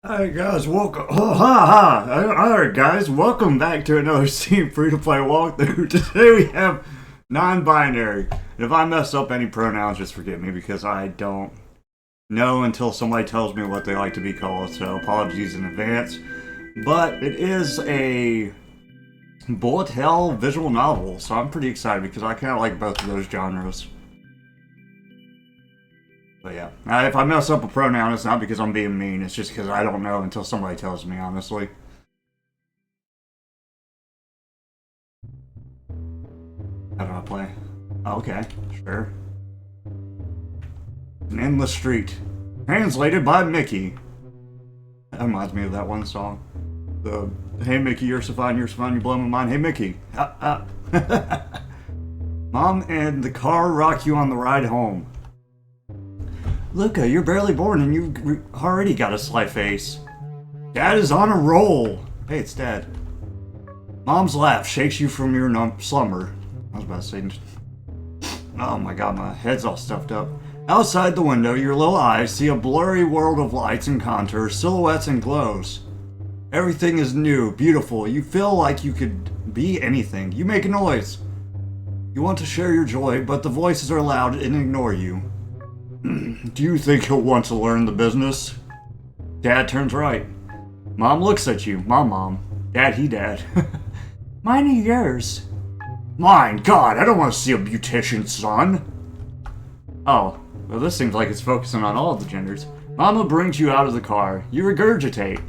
Hi guys, welcome. Oh, ha ha! Alright guys, welcome back to another Steam free-to-play walkthrough. Today we have non-binary. If I mess up any pronouns, just forgive me because I don't know until somebody tells me what they like to be called, so apologies in advance. But it is a bullet hell visual novel, so I'm pretty excited because I kind of like both of those genres. But yeah, if I mess up a pronoun, it's not because I'm being mean. It's just because I don't know until somebody tells me, honestly. How do I play? Oh, okay, sure. An Endless Street. Translated by Mickey. That reminds me of that one song. The, hey Mickey, you're so fine, you blow my mind. Hey Mickey. Mom and the car rock you on the ride home. Luca, you're barely born and you've already got a sly face. Dad is on a roll. Hey, it's Dad. Mom's laugh shakes you from your slumber. I was about to say... Oh my god, my head's all stuffed up. Outside the window, your little eyes see a blurry world of lights and contours, silhouettes and glows. Everything is new, beautiful. You feel like you could be anything. You make a noise. You want to share your joy, but the voices are loud and ignore you. Do you think he'll want to learn the business? Dad turns right. Mom looks at you. Mom. Dad, he dad. Mine or yours? Mine, God, I don't want to see a beautician, son. Oh, well this seems like it's focusing on all of the genders. Mama brings you out of the car. You regurgitate.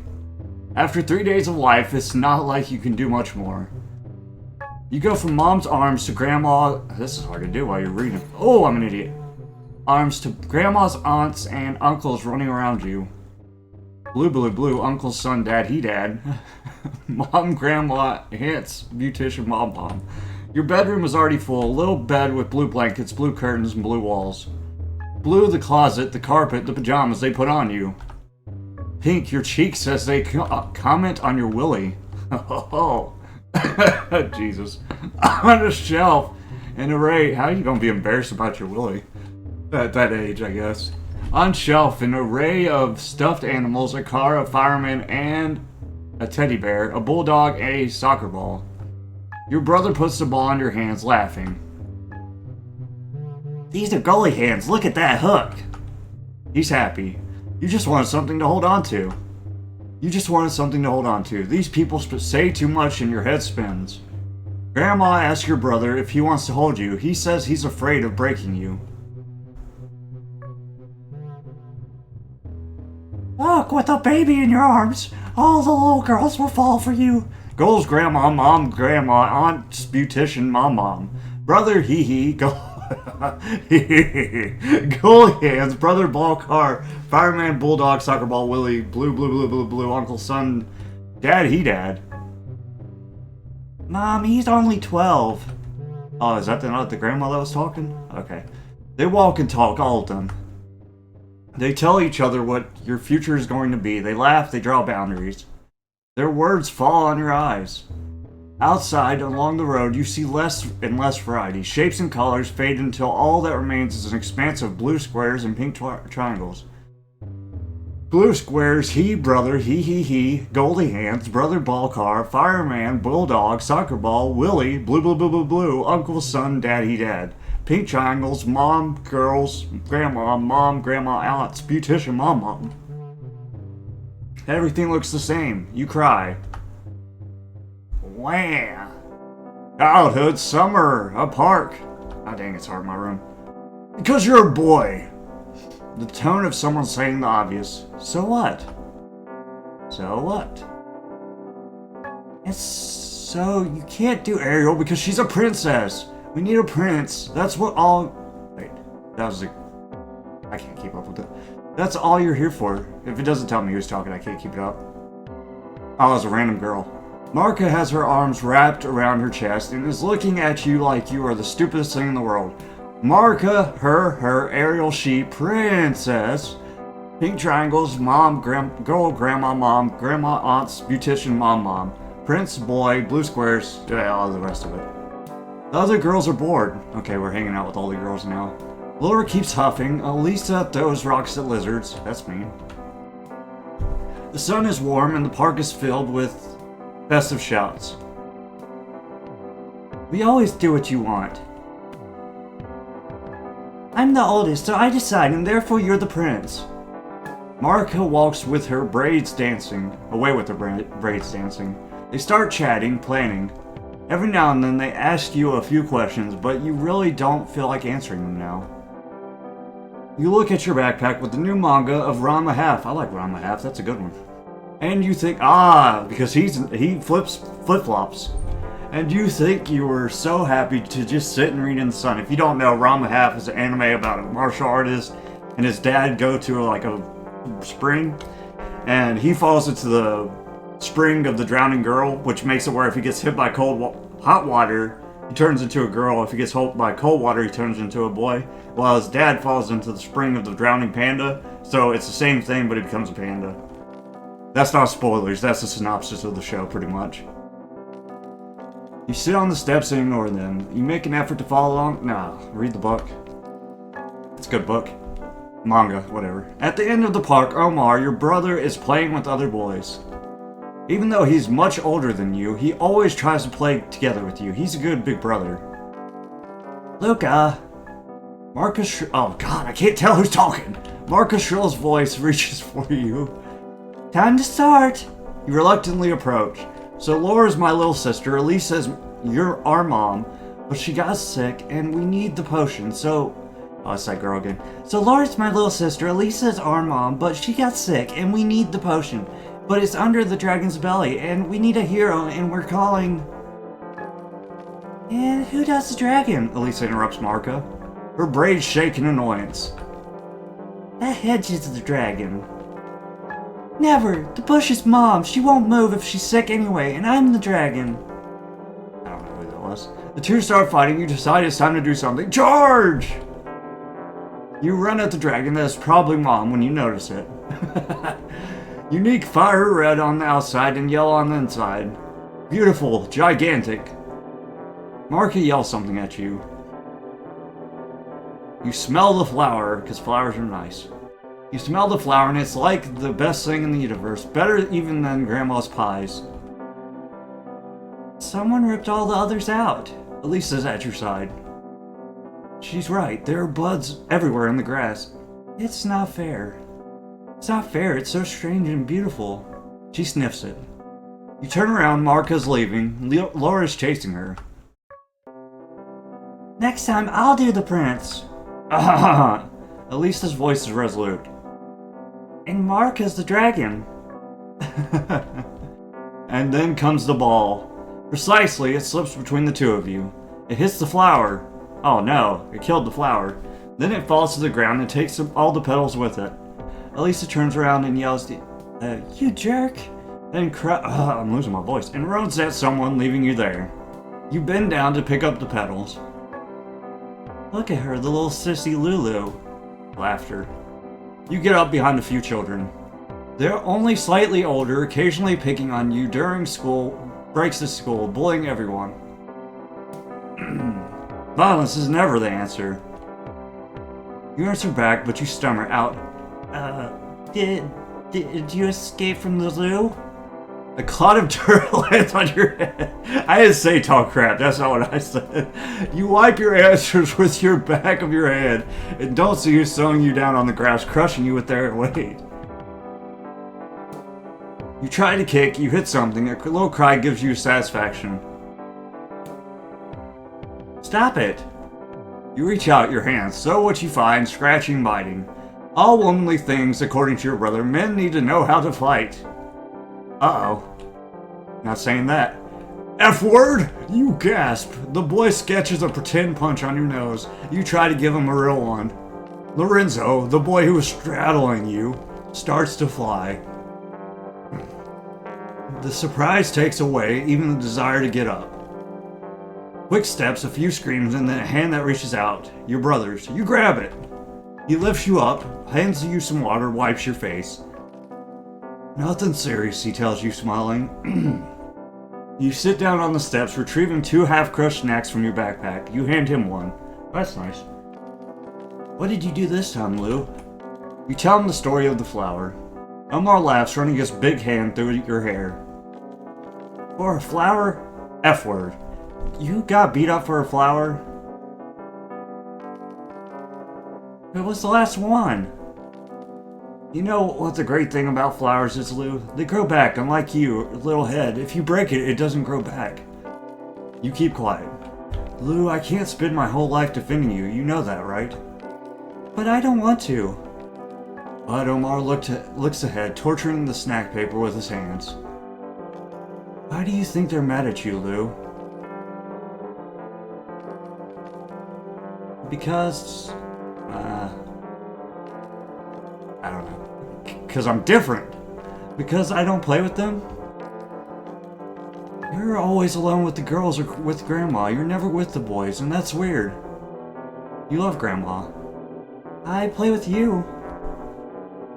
After 3 days of life, it's not like you can do much more. You go from Mom's arms to Grandma... This is hard to do while you're reading. Oh, I'm an idiot. Arms to Grandma's aunts and uncles running around you. Blue, uncle's son, dad, he dad. Mom, grandma, aunts, beautician, mom. Your bedroom is already full. A little bed with blue blankets, blue curtains, and blue walls. Blue, the closet, the carpet, the pajamas they put on you. Pink, your cheeks as they comment on your willy. Oh, Jesus. On a shelf, an array. How are you gonna be embarrassed about your willy? At that age, I guess. On shelf, an array of stuffed animals, a car, a fireman, and a teddy bear, a bulldog, and a soccer ball. Your brother puts the ball in your hands, laughing. These are goalie hands, look at that hook! He's happy. You just wanted something to hold on to. These people say too much and your head spins. Grandma asks your brother if he wants to hold you. He says he's afraid of breaking you. Look, with a baby in your arms, all the little girls will fall for you. Goals, grandma, mom, grandma, aunt, beautician, mom. Brother, hee, go. Goalie hands, brother, ball, car, fireman, bulldog, soccer ball, Willie, blue, uncle, son, dad, he dad. Mom, he's only 12. Oh, is that not the grandma that was talking? Okay. They walk and talk, all of them. They tell each other what your future is going to be. They laugh, they draw boundaries. Their words fall on your eyes. Outside, along the road, you see less and less variety. Shapes and colors fade until all that remains is an expanse of blue squares and pink triangles. Blue squares, he, brother, he, goalie hands, brother, ball, car, fireman, bulldog, soccer ball, Willie, blue, uncle, son, daddy, dad. Pink triangles, mom, girls, grandma, aunts, beautician, mom. Everything looks the same. You cry. Wham! Childhood, summer, a park. Oh dang, it's hard in my room. Because you're a boy. The tone of someone saying the obvious. So what? It's so you can't do Ariel because she's a princess. We need a prince. That's what all... Wait, that was I can't keep up with it. That's all you're here for. If it doesn't tell me who's talking, I can't keep it up. Oh, it's a random girl. Marka has her arms wrapped around her chest and is looking at you like you are the stupidest thing in the world. Marka, her, Ariel, she, princess. Pink triangles, mom, girl, grandma, mom, grandma, aunts, beautician, mom. Prince, boy, blue squares, all the rest of it. The other girls are bored. Okay, we're hanging out with all the girls now. Laura keeps huffing. Elisa throws rocks at lizards. That's mean. The sun is warm and the park is filled with festive shouts. We always do what you want. I'm the oldest, so I decide, and therefore you're the prince. Marika walks with her braids dancing, away with her braids dancing. They start chatting, planning. Every now and then they ask you a few questions, but you really don't feel like answering them now. You look at your backpack with the new manga of Rama Half. I like Rama Half, that's a good one. And you think, because he flip-flops. And you think you were so happy to just sit and read in the sun. If you don't know, Rama Half is an anime about a martial artist and his dad go to like a spring and he falls into the spring of the drowning girl, which makes it where if he gets hit by hot water, he turns into a girl. If he gets hit by cold water, he turns into a boy. While his dad falls into the spring of the drowning panda. So it's the same thing, but he becomes a panda. That's not spoilers, that's a synopsis of the show, pretty much. You sit on the steps and ignore them. You make an effort to follow along. Nah, read the book. It's a good book. Manga, whatever. At the end of the park, Omar, your brother, is playing with other boys. Even though he's much older than you, he always tries to play together with you. He's a good big brother. Luca. Marcus oh god, I can't tell who's talking. Marcus Shrill's voice reaches for you. Time to start. You reluctantly approach. So Laura's my little sister. Elise says you're our mom, but she got sick and we need the potion, so... Oh, it's that girl again. So Laura's my little sister. Elise says our mom, but she got sick and we need the potion. But it's under the dragon's belly and we need a hero and we're calling... And who does the dragon? Elise interrupts Marka. Her braids shake in annoyance. That Hedge is the dragon. Never! The Bush's mom! She won't move if she's sick anyway, and I'm the dragon! I don't know who that was. The two start fighting, you decide it's time to do something. Charge! You run at the dragon that is probably mom when you notice it. Unique fire red on the outside and yellow on the inside. Beautiful, gigantic. Marky yells something at you. You smell the flower, because flowers are nice. You smell the flower and it's like the best thing in the universe. Better even than Grandma's pies. Someone ripped all the others out. Elisa's at your side. She's right. There are buds everywhere in the grass. It's not fair. It's not fair. It's so strange and beautiful. She sniffs it. You turn around. Marka's leaving. Laura's chasing her. Next time, I'll do the prince. Elisa's voice is resolute. And Marka's the dragon. And then comes the ball. Precisely, it slips between the two of you. It hits the flower. Oh no, it killed the flower. Then it falls to the ground and takes all the petals with it. Elisa turns around and yells, you jerk. Then I'm losing my voice. And runs at someone, leaving you there. You bend down to pick up the petals. Look at her, the little sissy Lulu. Laughter. You get up behind a few children. They're only slightly older, occasionally picking on you during school, breaks at school, bullying everyone. Violence is never the answer. You answer back, but you stammer out. Did you escape from the zoo? A clot of dirt lands on your head. I didn't say talk crap, that's not what I said. You wipe your answers with your back of your hand and don't see who's throwing you down on the grass, crushing you with their weight. You try to kick, you hit something, a little cry gives you satisfaction. Stop it! You reach out your hands, so what you find, scratching, biting. All womanly things, according to your brother, men need to know how to fight. Uh-oh. Not saying that. F-word! You gasp. The boy sketches a pretend punch on your nose. You try to give him a real one. Lorenzo, the boy who is straddling you, starts to fly. The surprise takes away even the desire to get up. Quick steps, a few screams, and then a hand that reaches out. Your brother's. You grab it. He lifts you up, hands you some water, wipes your face. Nothing serious, he tells you, smiling. You sit down on the steps, retrieving 2 half-crushed snacks from your backpack. You hand him one. That's nice. What did you do this time, Lou? You tell him the story of the flower. Omar laughs, running his big hand through your hair. For a flower? F word. You got beat up for a flower? It was the last one. You know what the great thing about flowers is, Lou? They grow back, unlike you, little head. If you break it, it doesn't grow back. You keep quiet. Lou, I can't spend my whole life defending you. You know that, right? But I don't want to. But Omar looks ahead, torturing the snack paper with his hands. Why do you think they're mad at you, Lou? Because... I don't know. Because I'm different. Because I don't play with them. You're always alone with the girls or with Grandma. You're never with the boys, and that's weird. You love Grandma. I play with you.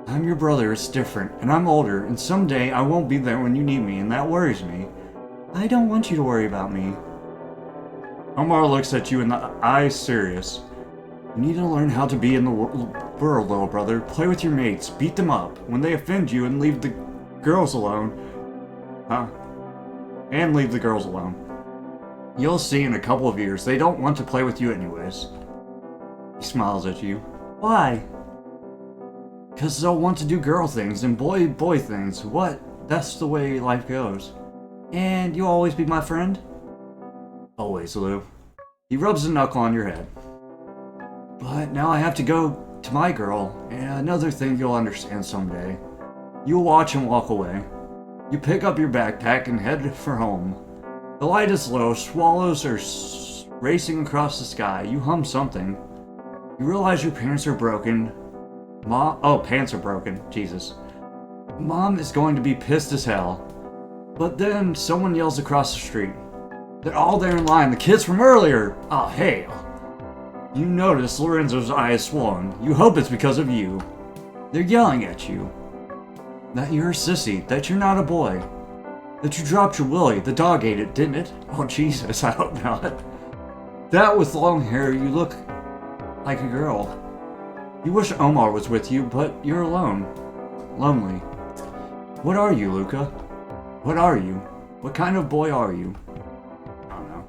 I'm your brother, it's different, and I'm older, and someday I won't be there when you need me, and that worries me. I don't want you to worry about me. Omar looks at you in the eyes, serious. You need to learn how to be in the world, little brother. Play with your mates, beat them up when they offend you, and leave the girls alone. And leave the girls alone. You'll see in a couple of years, they don't want to play with you anyways. He smiles at you. Why? Because they'll want to do girl things and boy things. What? That's the way life goes. And you'll always be my friend? Always, Lou. He rubs a knuckle on your head. But now I have to go to my girl, and another thing you'll understand someday. You'll watch and walk away. You pick up your backpack and head for home. The light is low, swallows are racing across the sky. You hum something. You realize your parents are broken. Pants are broken. Jesus. Mom is going to be pissed as hell. But then someone yells across the street. They're all there in line, the kids from earlier! Oh, hell. You notice Lorenzo's eye is swollen. You hope it's because of you. They're yelling at you. That you're a sissy, that you're not a boy. That you dropped your willy, the dog ate it, didn't it? Oh, Jesus, I hope not. That with long hair, you look like a girl. You wish Omar was with you, but you're alone. Lonely. What are you, Luca? What are you? What kind of boy are you? I don't know.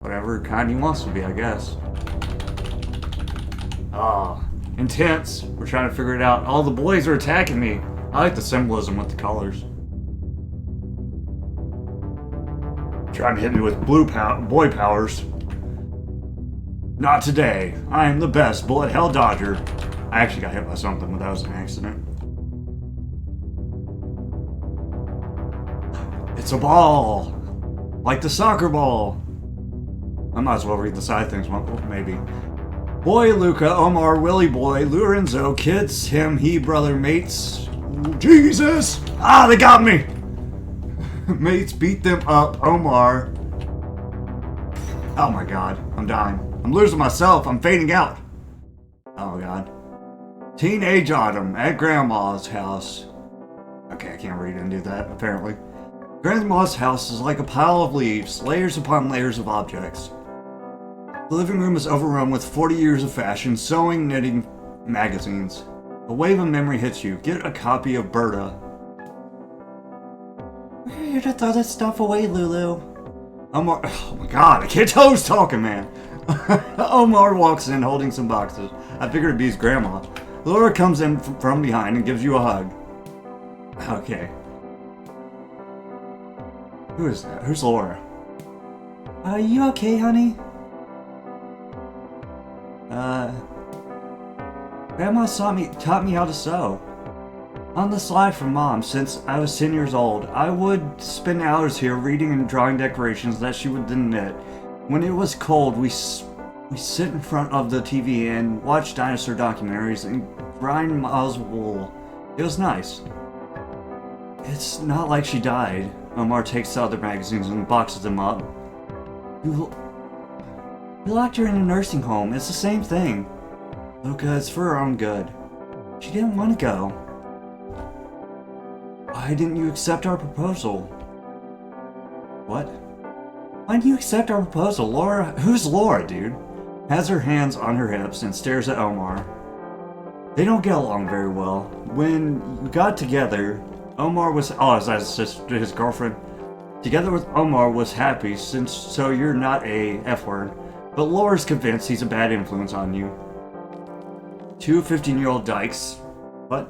Whatever kind he wants to be, I guess. Ah, intense. We're trying to figure it out. All the boys are attacking me. I like the symbolism with the colors. Trying to hit me with boy powers. Not today. I am the best bullet hell dodger. I actually got hit by something, but that was an accident. It's a ball. Like the soccer ball. I might as well read the side things, maybe. Boy, Luca, Omar, Willie Boy, Lorenzo, kids, him, he, brother, mates. Jesus! Ah, they got me! Mates beat them up, Omar. Oh my god, I'm dying. I'm losing myself, I'm fading out. Oh god. Teenage autumn at Grandma's house. Okay, I can't read and do that, apparently. Grandma's house is like a pile of leaves, layers upon layers of objects. The living room is overrun with 40 years of fashion, sewing, knitting, magazines. A wave of memory hits you. Get a copy of Berta. We're here to throw this stuff away, Lulu. Omar, oh my god, I can't tell who's talking, man. Omar walks in holding some boxes. I figured it'd be his grandma. Laura comes in from behind and gives you a hug. Okay. Who is that? Who's Laura? Are you okay, honey? Grandma taught me how to sew. On the sly from Mom, since I was 10 years old, I would spend hours here reading and drawing decorations that she would then knit. When it was cold, we sit in front of the TV and watch dinosaur documentaries and grind miles of wool. It was nice. It's not like she died. Omar takes out the magazines and boxes them up. You locked her in a nursing home. It's the same thing. Luca, it's for her own good. She didn't want to go. Why didn't you accept our proposal? What? Why didn't you accept our proposal? Laura, who's Laura, dude? Has her hands on her hips and stares at Omar. They don't get along very well. When you got together, Omar was... Oh, that's just his girlfriend. Together with Omar was happy, since so you're not a F-word. But Laura's convinced he's a bad influence on you. Two 15-year-old dykes. What?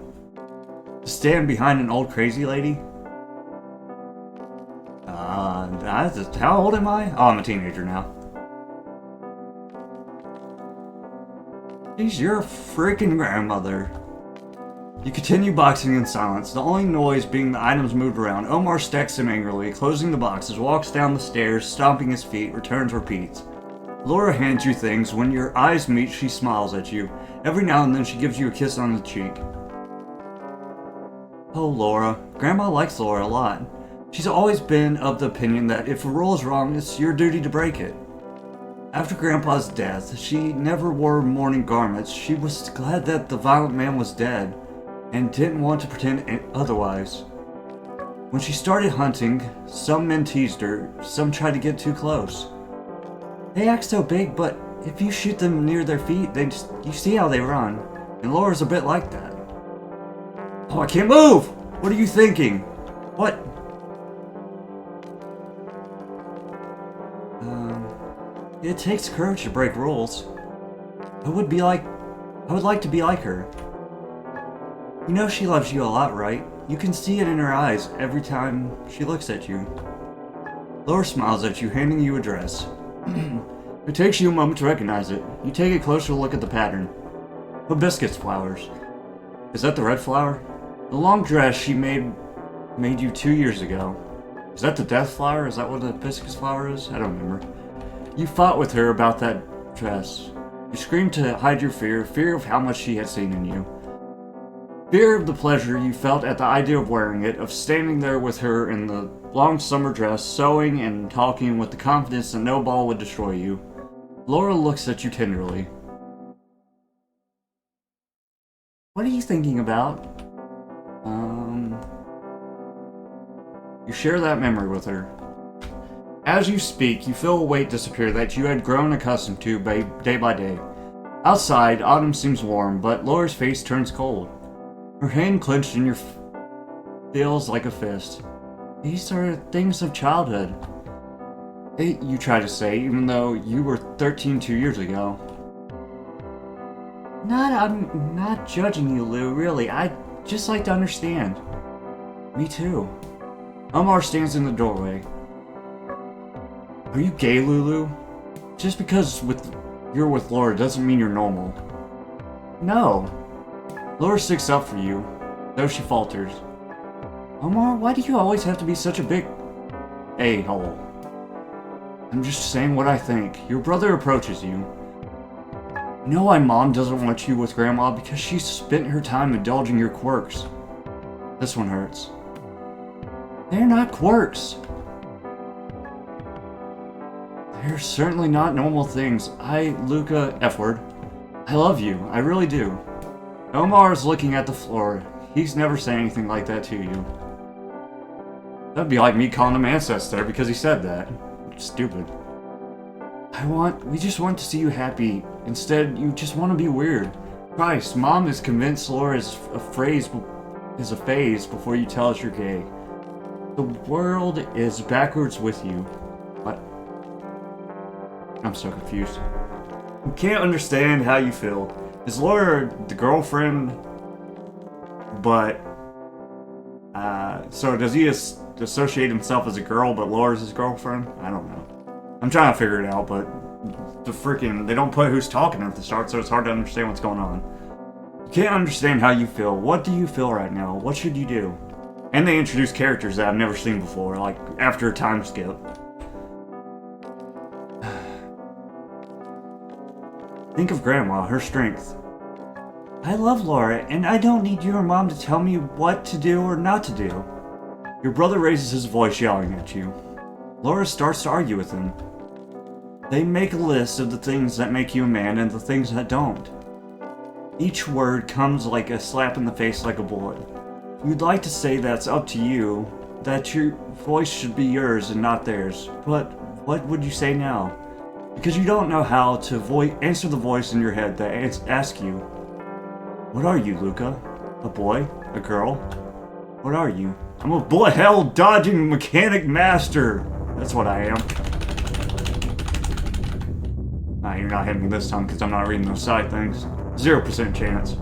Stand behind an old crazy lady? How old am I? Oh, I'm a teenager now. She's your freaking grandmother. You continue boxing in silence, the only noise being the items moved around. Omar stacks them angrily, closing the boxes, walks down the stairs, stomping his feet, returns, repeats. Laura hands you things. When your eyes meet, she smiles at you. Every now and then she gives you a kiss on the cheek. Oh, Laura. Grandma likes Laura a lot. She's always been of the opinion that if a rule is wrong, it's your duty to break it. After Grandpa's death, she never wore mourning garments. She was glad that the violent man was dead, and didn't want to pretend otherwise. When she started hunting, some men teased her, some tried to get too close. They act so big, but if you shoot them near their feet, you see how they run, and Laura's a bit like that. Oh, I can't move! What are you thinking? What? It takes courage to break rules. I would like to be like her. You know she loves you a lot, right? You can see it in her eyes every time she looks at you. Laura smiles at you, handing you a dress. It takes you a moment to recognize it. You take a closer look at the pattern. Hibiscus flowers. Is that the red flower? The long dress she made you 2 years ago. Is that the death flower? Is that what the hibiscus flower is? I don't remember. You fought with her about that dress. You screamed to hide your fear of how much she had seen in you. Fear of the pleasure you felt at the idea of wearing it, of standing there with her in the long summer dress, sewing and talking with the confidence that no ball would destroy you. Laura looks at you tenderly. What are you thinking about? You share that memory with her. As you speak, you feel a weight disappear that you had grown accustomed to day by day. Outside, autumn seems warm, but Laura's face turns cold. Her hand clenched in your feels like a fist. These are things of childhood. You try to say, even though you were 13 2 years ago. I'm not judging you, Lou, really. I'd just like to understand. Me too. Omar stands in the doorway. Are you gay, Lulu? Just because you're with Laura doesn't mean you're normal. No. Laura sticks up for you, though she falters. Omar, why do you always have to be such a big a-hole? I'm just saying what I think. Your brother approaches you. You know why Mom doesn't want you with Grandma? Because she's spent her time indulging your quirks. This one hurts. They're not quirks. They're certainly not normal things. Luca F-word. I love you. I really do. Omar is looking at the floor. He's never said anything like that to you. That'd be like me calling him ancestor because he said that. Stupid. We just want to see you happy. Instead, you just want to be weird. Christ, Mom is convinced Laura is a phase before you tell us you're gay. The world is backwards with you. What? I'm so confused. I can't understand how you feel. Is Laura the girlfriend? But, so does he associate himself as a girl, but Laura's his girlfriend? I don't know. I'm trying to figure it out, but they don't put who's talking at the start, so it's hard to understand what's going on. You can't understand how you feel. What do you feel right now? What should you do? And they introduce characters that I've never seen before, like after a time skip. Think of Grandma, her strength. I love Laura, and I don't need you or Mom to tell me what to do or not to do. Your brother raises his voice, yelling at you. Laura starts to argue with him. They make a list of the things that make you a man and the things that don't. Each word comes like a slap in the face, like a bullet. You'd like to say that's up to you, that your voice should be yours and not theirs, but what would you say now? Because you don't know how to answer the voice in your head that asks you. What are you, Luca? A boy? A girl? What are you? I'm a hell-dodging mechanic master! That's what I am. Nah, you're not hitting me this time because I'm not reading those side things. 0% chance.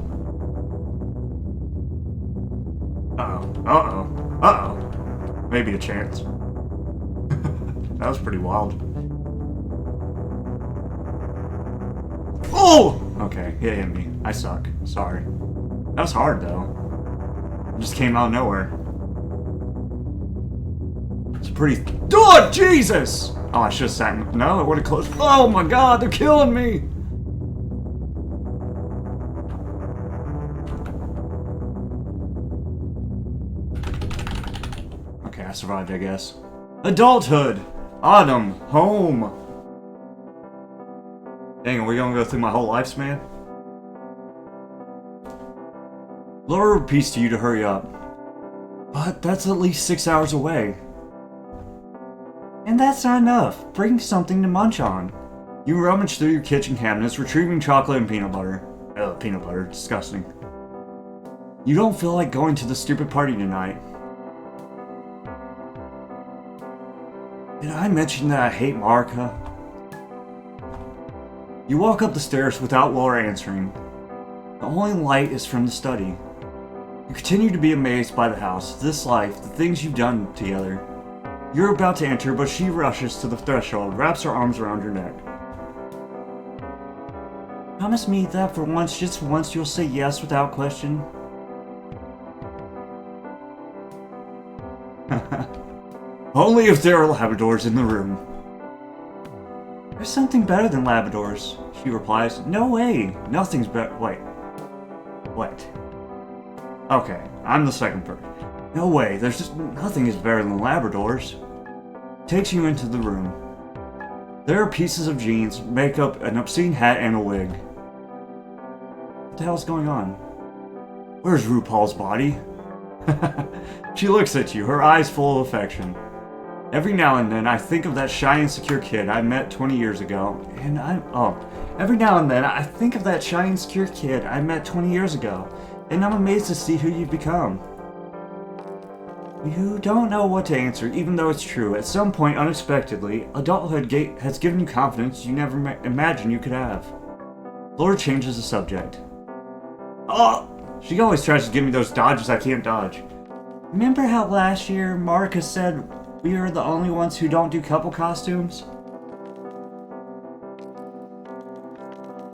Uh-oh. Uh-oh. Uh-oh. Maybe a chance. That was pretty wild. Oh! Okay, it hit me. I suck. Sorry. That was hard, though. It just came out of nowhere. It's pretty... Oh, Jesus! Oh, I should have sat in... No, it would have closed... Oh my god, they're killing me! Okay, I survived, I guess. Adulthood! Autumn! Home! Dang, are we gonna go through my whole lifespan? Laura repeats to you to hurry up. But that's at least 6 hours away. And that's not enough. Bring something to munch on. You rummage through your kitchen cabinets, retrieving chocolate and peanut butter. Ugh, peanut butter. Disgusting. You don't feel like going to the stupid party tonight. Did I mention that I hate Marika? You walk up the stairs without Laura answering. The only light is from the study. You continue to be amazed by the house, this life, the things you've done together. You're about to enter, but she rushes to the threshold, wraps her arms around your neck. Promise me that for once, just once, you'll say yes without question. Only if there are Labradors in the room. There's something better than Labradors, she replies. No way. Nothing's better. Wait. What? Okay, I'm the second person. No way. There's just nothing is better than Labradors. Takes you into the room. There are pieces of jeans, makeup, an obscene hat, and a wig. What the hell's going on? Where's RuPaul's body? She looks at you, her eyes full of affection. Every now and then, I think of that shy and secure kid I met 20 years ago, and every now and then, I think of that shy and secure kid I met 20 years ago, and I'm amazed to see who you've become. You don't know what to answer, even though it's true. At some point, unexpectedly, adulthood has given you confidence you never imagined you could have. Laura changes the subject. Oh! She always tries to give me those dodges I can't dodge. Remember how last year Marika said we are the only ones who don't do couple costumes?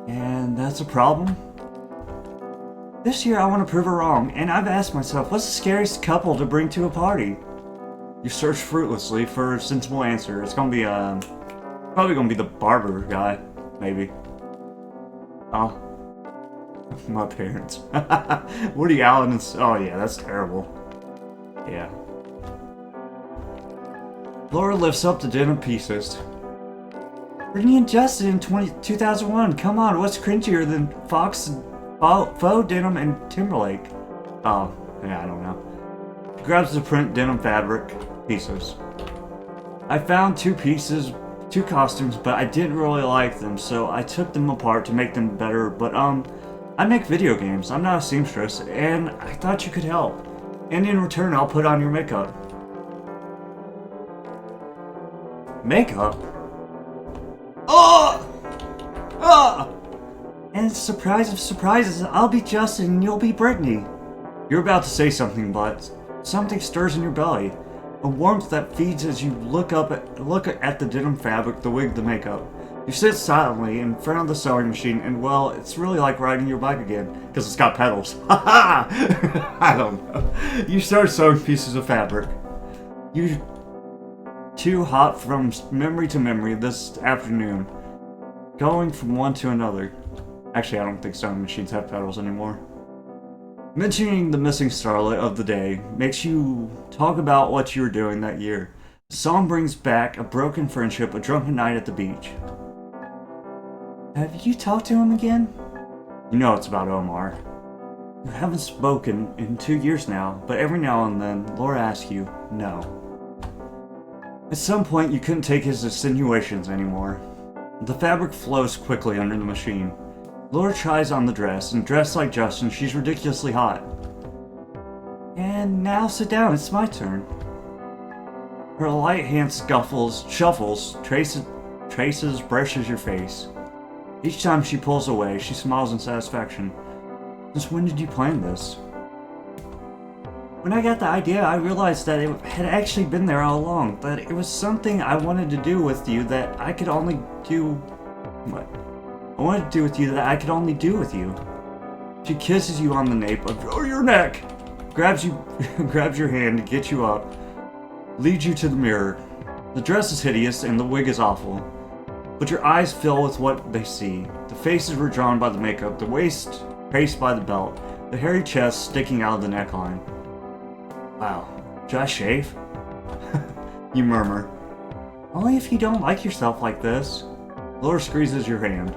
And that's a problem? This year I want to prove her wrong, and I've asked myself, what's the scariest couple to bring to a party? You search fruitlessly for a sensible answer. It's gonna be, probably gonna be the barber guy, maybe. Oh. My parents. Woody Allen and... Oh yeah, that's terrible. Yeah. Laura lifts up the denim pieces. Brittany and Justin in 2001. Come on, what's cringier than faux denim and Timberlake? Oh, yeah, I don't know. She grabs the print denim fabric pieces. I found two costumes, but I didn't really like them, so I took them apart to make them better, but I make video games. I'm not a seamstress, and I thought you could help. And in return, I'll put on your makeup. Makeup? Oh! Ah! And surprise of surprises, I'll be Justin and you'll be Brittany. You're about to say something, but something stirs in your belly. A warmth that feeds as you look at the denim fabric, the wig, the makeup. You sit silently in front of the sewing machine, and well, it's really like riding your bike again, because it's got pedals. Ha ha! I don't know. You start sewing pieces of fabric. You two hop from memory to memory this afternoon, going from one to another. Actually, I don't think sewing machines have pedals anymore. Mentioning the missing starlet of the day makes you talk about what you were doing that year. The song brings back a broken friendship, a drunken night at the beach. Have you talked to him again? You know it's about Omar. You haven't spoken in 2 years now, but every now and then, Laura asks you, no. At some point, you couldn't take his insinuations anymore. The fabric flows quickly under the machine. Laura tries on the dress, and dressed like Justin, she's ridiculously hot. And now sit down, it's my turn. Her light hand shuffles, traces, brushes your face. Each time she pulls away, she smiles in satisfaction. Since when did you plan this? When I got the idea, I realized that it had actually been there all along. That it was something I wanted to do with you that I could only do... What? I wanted to do with you that I could only do with you. She kisses you on the nape of your neck, grabs your hand to get you up, leads you to the mirror. The dress is hideous and the wig is awful, but your eyes fill with what they see. The faces were drawn by the makeup, the waist traced by the belt, the hairy chest sticking out of the neckline. Wow, should I shave? You murmur. Only if you don't like yourself like this. Laura squeezes your hand.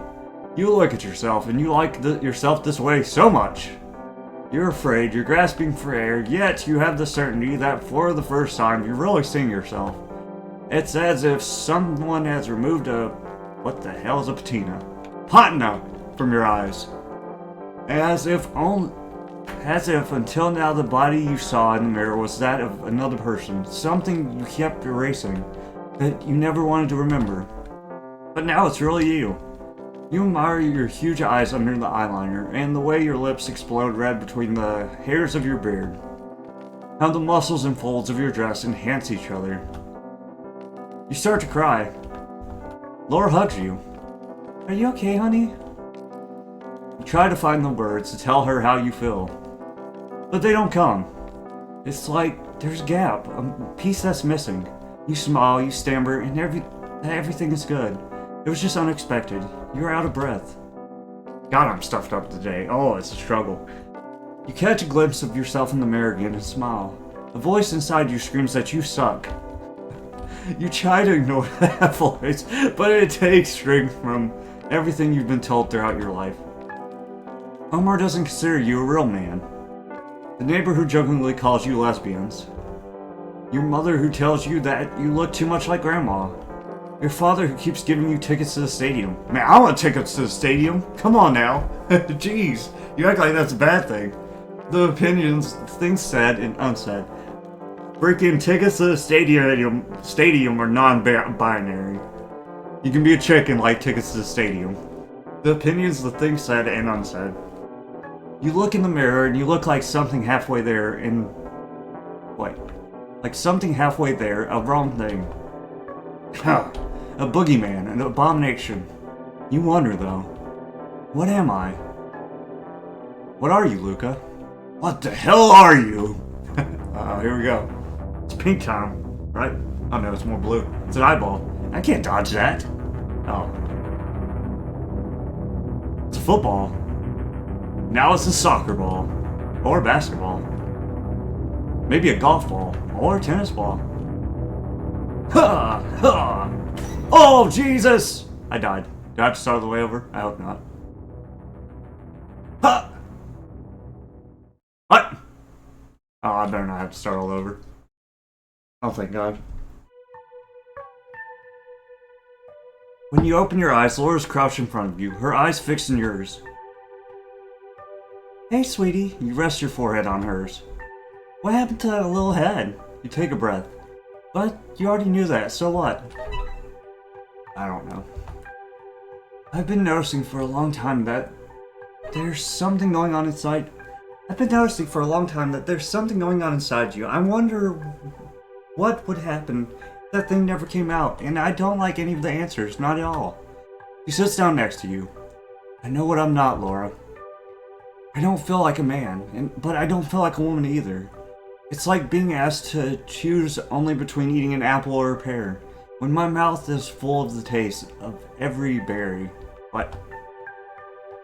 You look at yourself and you like yourself this way so much. You're afraid, you're grasping for air, yet you have the certainty that for the first time you're really seeing yourself. It's as if someone has removed a... what the hell is a patina? Patina from your eyes. As if until now the body you saw in the mirror was that of another person, something you kept erasing, that you never wanted to remember. But now it's really you. You admire your huge eyes under the eyeliner, and the way your lips explode red between the hairs of your beard. How the muscles and folds of your dress enhance each other. You start to cry. Laura hugs you. Are you okay, honey? You try to find the words to tell her how you feel, but they don't come. It's like there's a gap, a piece that's missing. You smile, you stammer, and everything is good. It was just unexpected. You're out of breath. God, I'm stuffed up today. Oh, it's a struggle. You catch a glimpse of yourself in the mirror again and smile. A voice inside you screams that you suck. You try to ignore that voice, but it takes strength from everything you've been told throughout your life. Omar doesn't consider you a real man. The neighbor who jokingly calls you lesbians. Your mother who tells you that you look too much like grandma. Your father who keeps giving you tickets to the stadium. Man, I want tickets to the stadium. Come on now. Jeez, you act like that's a bad thing. The opinions, things said and unsaid. Freaking tickets to the stadium are non-binary. You can be a chick and like tickets to the stadium. The opinions, the things said and unsaid. You look in the mirror and you look like something halfway there and... what? Like something halfway there, a wrong thing. Huh. A boogeyman, an abomination. You wonder though, what am I? What are you, Luca? What the hell are you? Here we go. It's pink time, right? Oh no, it's more blue. It's an eyeball. I can't dodge that. Oh. It's a football. Now it's a soccer ball. Or a basketball. Maybe a golf ball. Or a tennis ball. Ha! Ha! Oh, Jesus! I died. Do I have to start all the way over? I hope not. Ha! What? Oh, I better not have to start all over. Oh, thank God. When you open your eyes, Laura's crouched in front of you, her eyes fixed in yours. Hey, sweetie. You rest your forehead on hers. What happened to that little head? You take a breath. But you already knew that, so what? I don't know. I've been noticing for a long time that there's something going on inside. I've been noticing for a long time that there's something going on inside you. I wonder what would happen if that thing never came out, and I don't like any of the answers, not at all. He sits down next to you. I know what I'm not, Laura. I don't feel like a man, but I don't feel like a woman either. It's like being asked to choose only between eating an apple or a pear, when my mouth is full of the taste of every berry. What?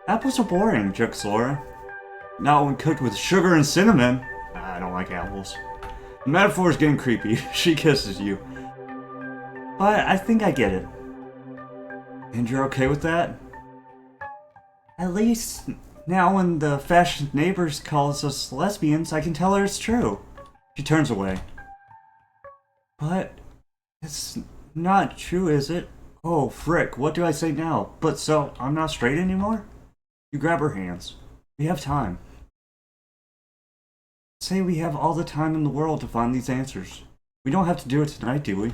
Apples are boring, jokes Laura. Not when cooked with sugar and cinnamon. I don't like apples. The metaphor is getting creepy. She kisses you. But I think I get it. And you're okay with that? At least now when the fashion neighbors calls us lesbians, I can tell her it's true. She turns away. But it's not true, is it? Oh, frick, what do I say now? But so, I'm not straight anymore? You grab her hands. We have time. Say we have all the time in the world to find these answers. We don't have to do it tonight, do we?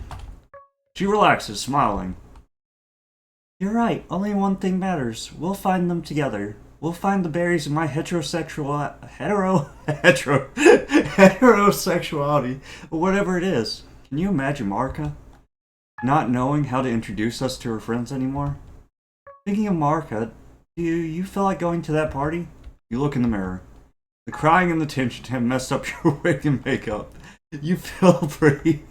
She relaxes, smiling. You're right, only one thing matters. We'll find them together. We'll find the berries in my heterosexuality, or whatever it is. Can you imagine Marika not knowing how to introduce us to her friends anymore? Thinking of Marika, do you feel like going to that party? You look in the mirror. The crying and the tension have messed up your wig and makeup. You feel pretty...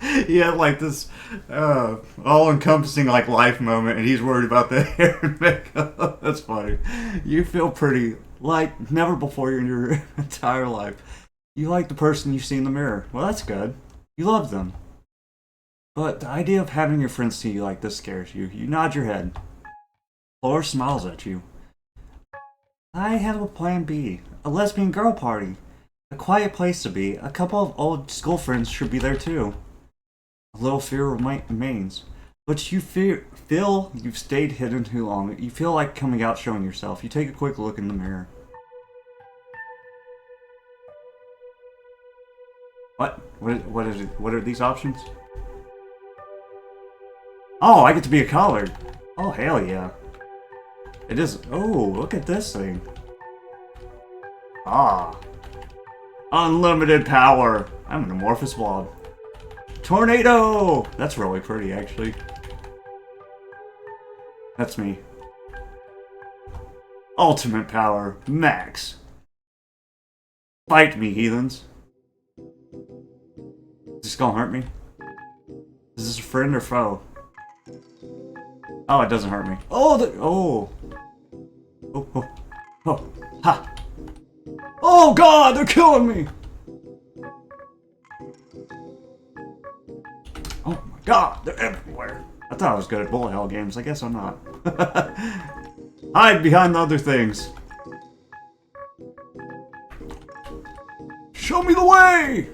He had like this all-encompassing like life moment, and he's worried about the hair and makeup. That's funny. You feel pretty like never before in your entire life. You like the person you see in the mirror. Well, that's good. You love them. But the idea of having your friends see you like this scares you. You nod your head. Flora smiles at you. I have a plan B. A lesbian girl party. A quiet place to be. A couple of old school friends should be there too. A little fear remains. But you feel you've stayed hidden too long. You feel like coming out showing yourself. You take a quick look in the mirror. What? What is it? What are these options? Oh, I get to be a collard. Oh, hell yeah. It is. Oh, look at this thing. Ah. Unlimited power. I'm an amorphous blob. Tornado! That's really pretty, actually. That's me. Ultimate power. Max. Fight me, heathens. Is this gonna hurt me? Is this a friend or foe? Oh, it doesn't hurt me. Oh, oh. Oh, ha. Oh god, they're killing me! Oh my god, they're everywhere. I thought I was good at bullet hell games. I guess I'm not. Hide behind the other things. Show me the way!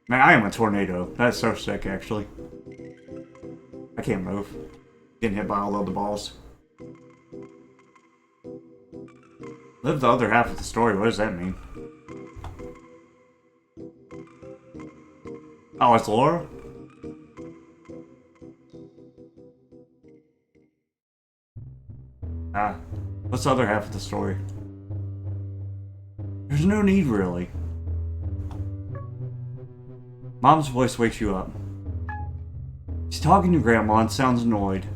Man, I am a tornado. That's so sick, actually. I can't move. Getting hit by all of the balls. Live the other half of the story. What does that mean? Oh, it's Laura? Ah, what's the other half of the story? There's no need, really. Mom's voice wakes you up. She's talking to Grandma and sounds annoyed.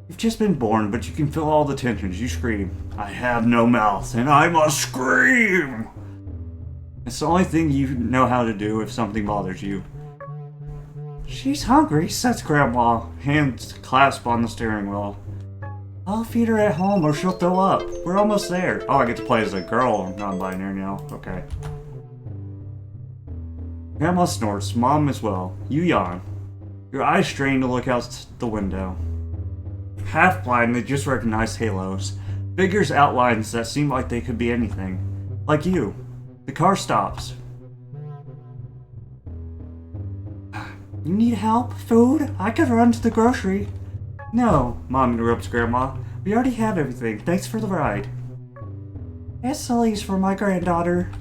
You've just been born, but you can feel all the tensions. You scream, I have no mouth, and I must scream! It's the only thing you know how to do if something bothers you. She's hungry, says Grandma, hands clasped on the steering wheel. I'll feed her at home or she'll throw up. We're almost there. Oh, I get to play as a girl, non-binary now. Okay. Grandma snorts, Mom as well. You yawn. Your eyes strain to look out the window. Half blind, they just recognize halos. Figures outlines that seem like they could be anything. Like you. The car stops. You need help? Food? I could run to the grocery. No, Mom interrupts Grandma. We already have everything. Thanks for the ride. It's Sully's for my granddaughter.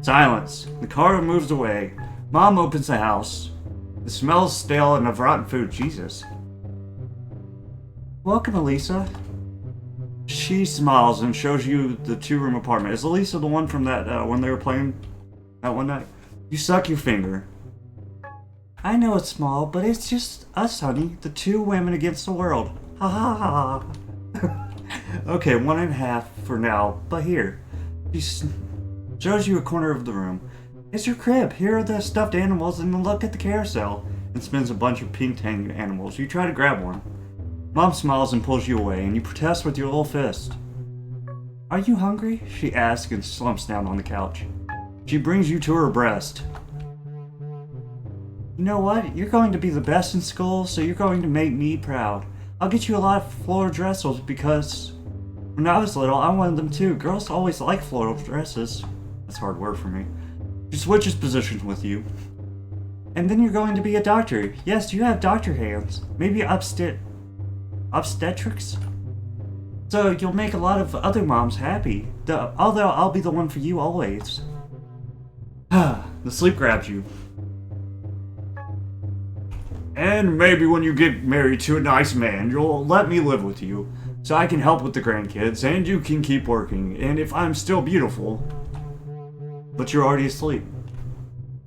Silence. The car moves away. Mom opens the house. The smell is stale and of rotten food. Jesus. Welcome, Elisa. She smiles and shows you the two-room apartment. Is Elisa the one from that, when they were playing that one night? You suck your finger. I know it's small, but it's just us, honey. The two women against the world. Ha ha ha. Okay, 1.5 for now, but here. She shows you a corner of the room. It's your crib. Here are the stuffed animals, and look at the carousel. And spins a bunch of pink tangy animals. You try to grab one. Mom smiles and pulls you away, and you protest with your little fist. Are you hungry? She asks and slumps down on the couch. She brings you to her breast. You know what? You're going to be the best in school, so you're going to make me proud. I'll get you a lot of floral dresses because when I was little, I wanted them too. Girls always like floral dresses. That's a hard word for me. She switches positions with you. And then you're going to be a doctor. Yes, you have doctor hands. Maybe obstetrics? So you'll make a lot of other moms happy. Although I'll be the one for you always. The sleep grabs you. And maybe when you get married to a nice man, you'll let me live with you. So I can help with the grandkids, and you can keep working. And if I'm still beautiful... But you're already asleep.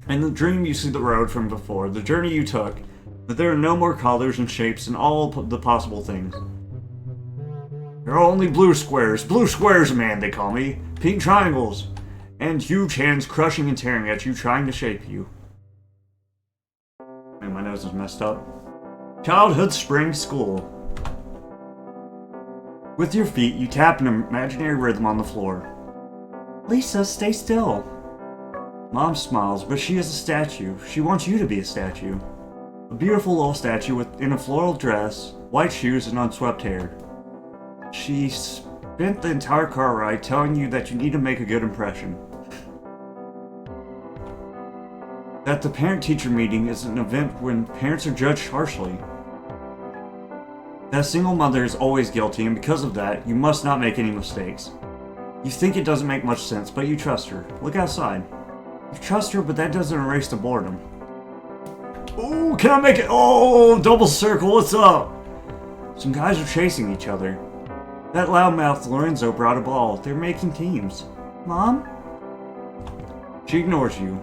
In the dream you see the road from before, the journey you took, but there are no more colors and shapes and all the possible things. There are only blue squares, man they call me, pink triangles, and huge hands crushing and tearing at you, trying to shape you. Man, my nose is messed up. Childhood Spring School. With your feet, you tap an imaginary rhythm on the floor. Lisa, stay still. Mom smiles, but she is a statue. She wants you to be a statue. A beautiful little statue in a floral dress, white shoes, and unswept hair. She spent the entire car ride telling you that you need to make a good impression. That the parent-teacher meeting is an event when parents are judged harshly. That a single mother is always guilty, and because of that, you must not make any mistakes. You think it doesn't make much sense, but you trust her. Look outside. You trust her, but that doesn't erase the boredom. Ooh, can I make it? Oh, double circle, what's up? Some guys are chasing each other. That loudmouth Lorenzo brought a ball. They're making teams. Mom? She ignores you.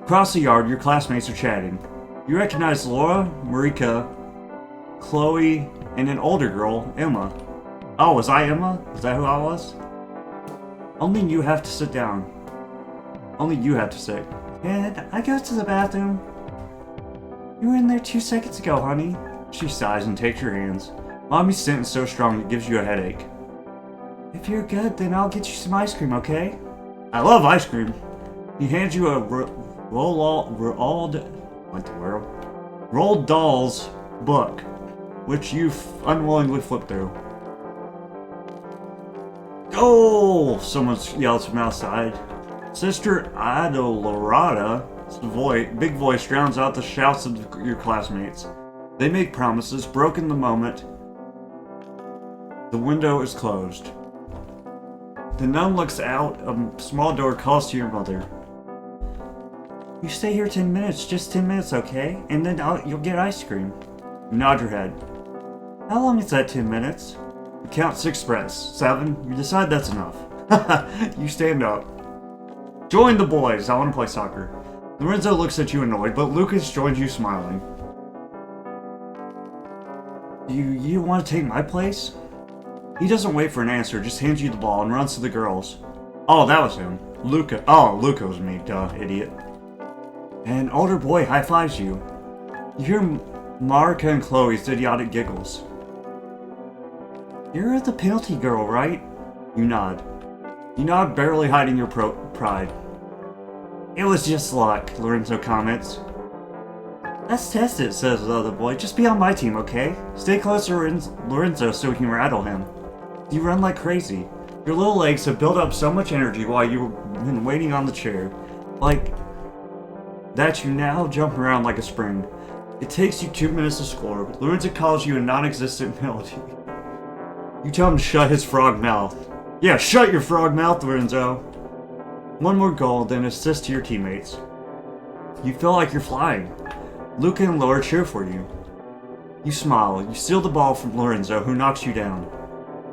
Across the yard, your classmates are chatting. You recognize Laura, Marika, Chloe, and an older girl, Emma. Oh, was I Emma? Is that who I was? Only you have to sit down. Only you have to sit. Can I go to the bathroom? You were in there 2 seconds ago, honey. She sighs and takes your hands. Mommy's scent is so strong it gives you a headache. If you're good, then I'll get you some ice cream, okay? I love ice cream. He hands you a Roald Dahl's book, which you unwillingly flip through. Oh! Someone yells from outside. Sister Adolorada's big voice drowns out the shouts of your classmates. They make promises, broken the moment the window is closed. The nun looks out a small door, calls to your mother. You stay here 10 minutes, just 10 minutes, okay? And then you'll get ice cream. You nod your head. How long is that 10 minutes? You count 6 breaths. 7. You decide that's enough. You stand up. Join the boys. I want to play soccer. Lorenzo looks at you annoyed, but Lucas joins you smiling. You want to take my place? He doesn't wait for an answer, just hands you the ball and runs to the girls. Oh, that was him. Luca. Oh, Luca was me. Duh, idiot. An older boy high-fives you. You hear Marika and Chloe's idiotic giggles. You're the penalty girl, right? You nod. You nod, barely hiding your pride. It was just luck, Lorenzo comments. Let's test it, says the other boy. Just be on my team, okay? Stay close to Lorenzo so we can rattle him. You run like crazy. Your little legs have built up so much energy while you've been waiting on the chair. Like that you now jump around like a spring. It takes you 2 minutes to score. Lorenzo calls you a non-existent penalty. You tell him to shut his frog mouth. Yeah, shut your frog mouth, Lorenzo. One more goal, then assist to your teammates. You feel like you're flying. Luca and Laura cheer for you. You smile. You steal the ball from Lorenzo, who knocks you down.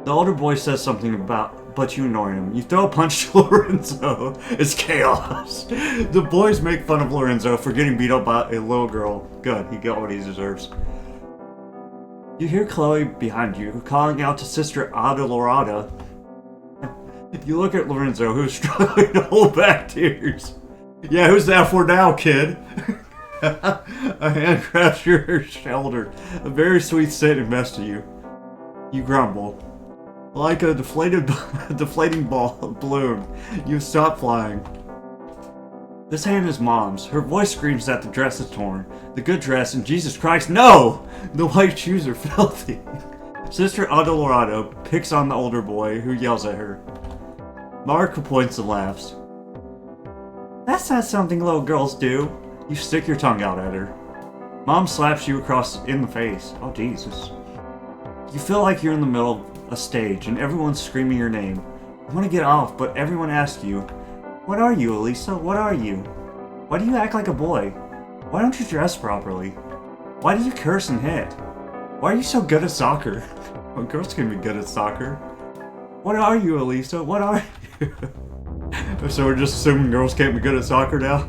The older boy says something but you ignore him. You throw a punch to Lorenzo. It's chaos. The boys make fun of Lorenzo for getting beat up by a little girl. Good, he got what he deserves. You hear Chloe behind you, calling out to Sister Adolorada. You look at Lorenzo, who's struggling to hold back tears. Yeah, who's that for now, kid? A hand grabs your shoulder. A very sweet scent invests you. You grumble. Like a deflating balloon, you stop flying. This hand is Mom's. Her voice screams that the dress is torn. The good dress, and Jesus Christ, no! The white shoes are filthy. Sister Adolorado picks on the older boy, who yells at her. Marika points and laughs. That's not something little girls do. You stick your tongue out at her. Mom slaps you across in the face. Oh, Jesus. You feel like you're in the middle of a stage and everyone's screaming your name. You want to get off, but everyone asks you, "What are you, Elisa? What are you? Why do you act like a boy? Why don't you dress properly? Why do you curse and hit? Why are you so good at soccer?" Well, girls can be good at soccer. What are you, Elisa? What are you? So we're just assuming girls can't be good at soccer now?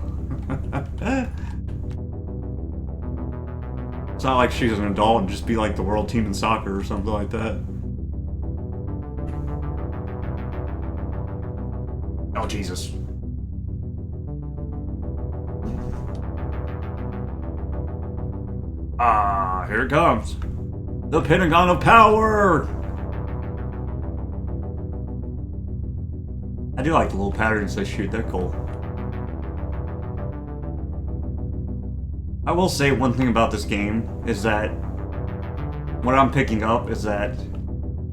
It's not like she's an adult and just be like the world team in soccer or something like that. Oh, Jesus. Ah, here it comes. The Pentagon of Power! I do like the little patterns they shoot, they're cool. I will say one thing about this game is that what I'm picking up is that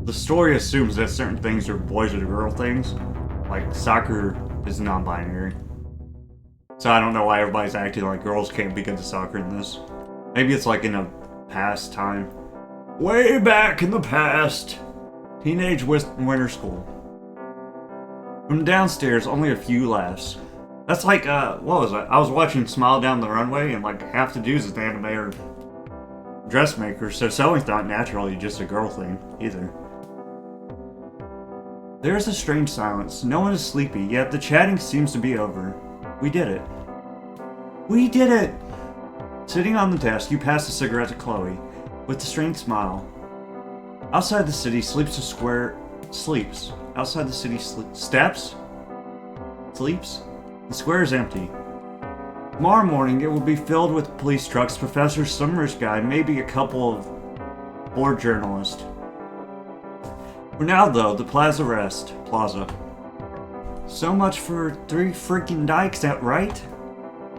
the story assumes that certain things are boys or girl things. Like soccer is non-binary. So I don't know why everybody's acting like girls can't be good at soccer in this. Maybe it's like in a past time. Way back in the past. Teenage winter school. From downstairs, only a few laughs. That's like, what was that? I was watching Smile Down the Runway, and like half the dudes at the anime are dressmakers, so sewing's not naturally just a girl thing, either. There is a strange silence. No one is sleepy, yet the chatting seems to be over. We did it. We did it! Sitting on the desk, you pass a cigarette to Chloe, with a strange smile. Outside the city sleeps a square... Sleeps. Outside the city steps? Sleeps? The square is empty. Tomorrow morning, it will be filled with police trucks, professors, some rich guy, maybe a couple of bored journalists. For now, though, the plaza. So much for 3 freaking dykes, right?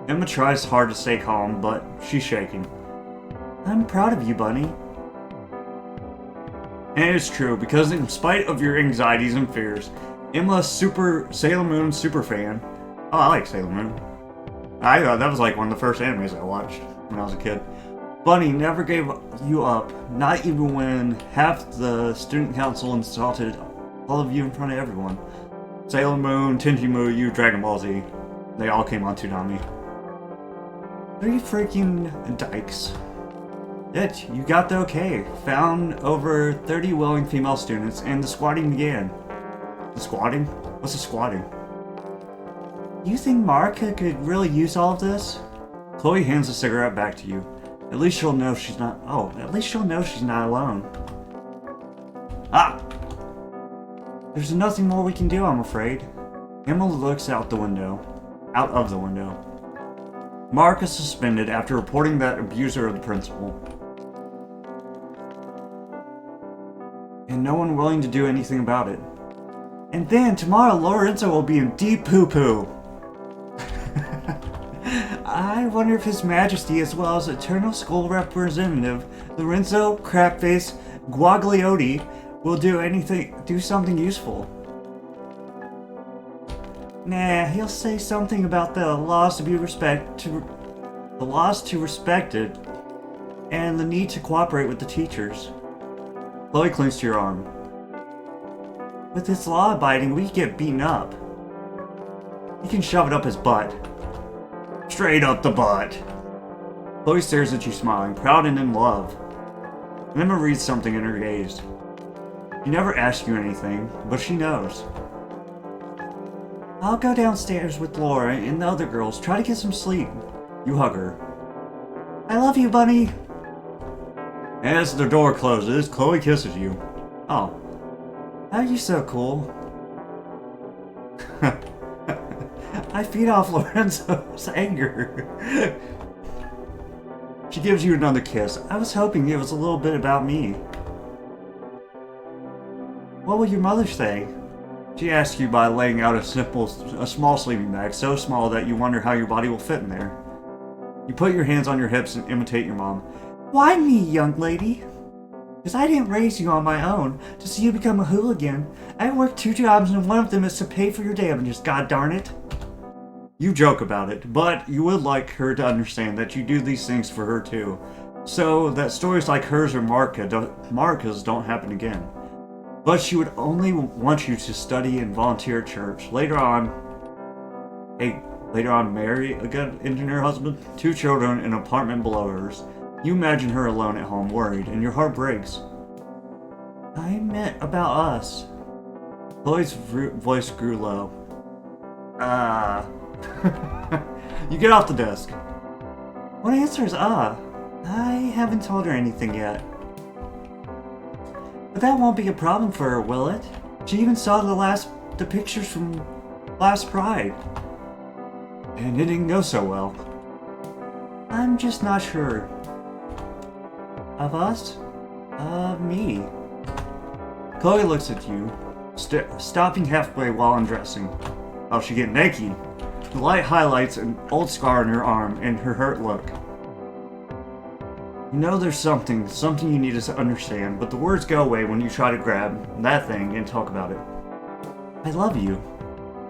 Emma tries hard to stay calm, but she's shaking. I'm proud of you, Bunny. And it's true, because in spite of your anxieties and fears, Emma's super Sailor Moon super fan. Oh, I like Sailor Moon. I thought that was like one of the first animes I watched when I was a kid. Bunny never gave you up, not even when half the student council insulted all of you in front of everyone. Sailor Moon, Tenchi Muyo, Dragon Ball Z. They all came on Toonami. 3 freaking dykes. Yet, you got the okay. Found over 30 willing female students, and the squatting began. The squatting? What's the squatting? You think Marika could really use all of this? Chloe hands the cigarette back to you. At least she'll know she's not... Oh, at least she'll know she's not alone. Ah! There's nothing more we can do, I'm afraid. Emma looks out the window. Out of the window. Mark is suspended after reporting that abuser of the principal. And no one willing to do anything about it. And then tomorrow Lorenzo will be in deep poo-poo. I wonder if His Majesty, as well as Eternal School Representative Lorenzo Crapface Guagliotti, will do something useful. Nah, he'll say something about the laws to be respected, and the need to cooperate with the teachers. Chloe clings to your arm. With this law abiding, we get beaten up. You can shove it up his butt. Straight up the butt. Chloe stares at you smiling, proud and in love. Emma reads something in her gaze. She never asks you anything, but she knows. I'll go downstairs with Laura and the other girls, try to get some sleep. You hug her. I love you, Bunny. As the door closes, Chloe kisses you. Oh. How are you so cool? I feed off Lorenzo's anger. She gives you another kiss. I was hoping it was a little bit about me. What will your mother say? She asks you by laying out a small sleeping bag, so small that you wonder how your body will fit in there. You put your hands on your hips and imitate your mom. Why me, young lady? Because I didn't raise you on my own to see you become a hooligan. I worked 2 jobs and one of them is to pay for your damages, god darn it. You joke about it, but you would like her to understand that you do these things for her too, so that stories like hers or Marika's don't happen again. But she would only want you to study and volunteer at church. Later on, marry a good engineer husband, 2 children, an apartment below hers. You imagine her alone at home, worried, and your heart breaks. I meant about us. Chloe's voice grew low. You get off the desk. What answer is I haven't told her anything yet. But that won't be a problem for her, will it? She even saw the pictures from last Pride. And it didn't go so well. I'm just not sure. Of us? Of me. Chloe looks at you, stopping halfway while undressing. Oh, she get naked. The light highlights an old scar on her arm and her hurt look. You know there's something you need to understand, but the words go away when you try to grab that thing and talk about it. I love you.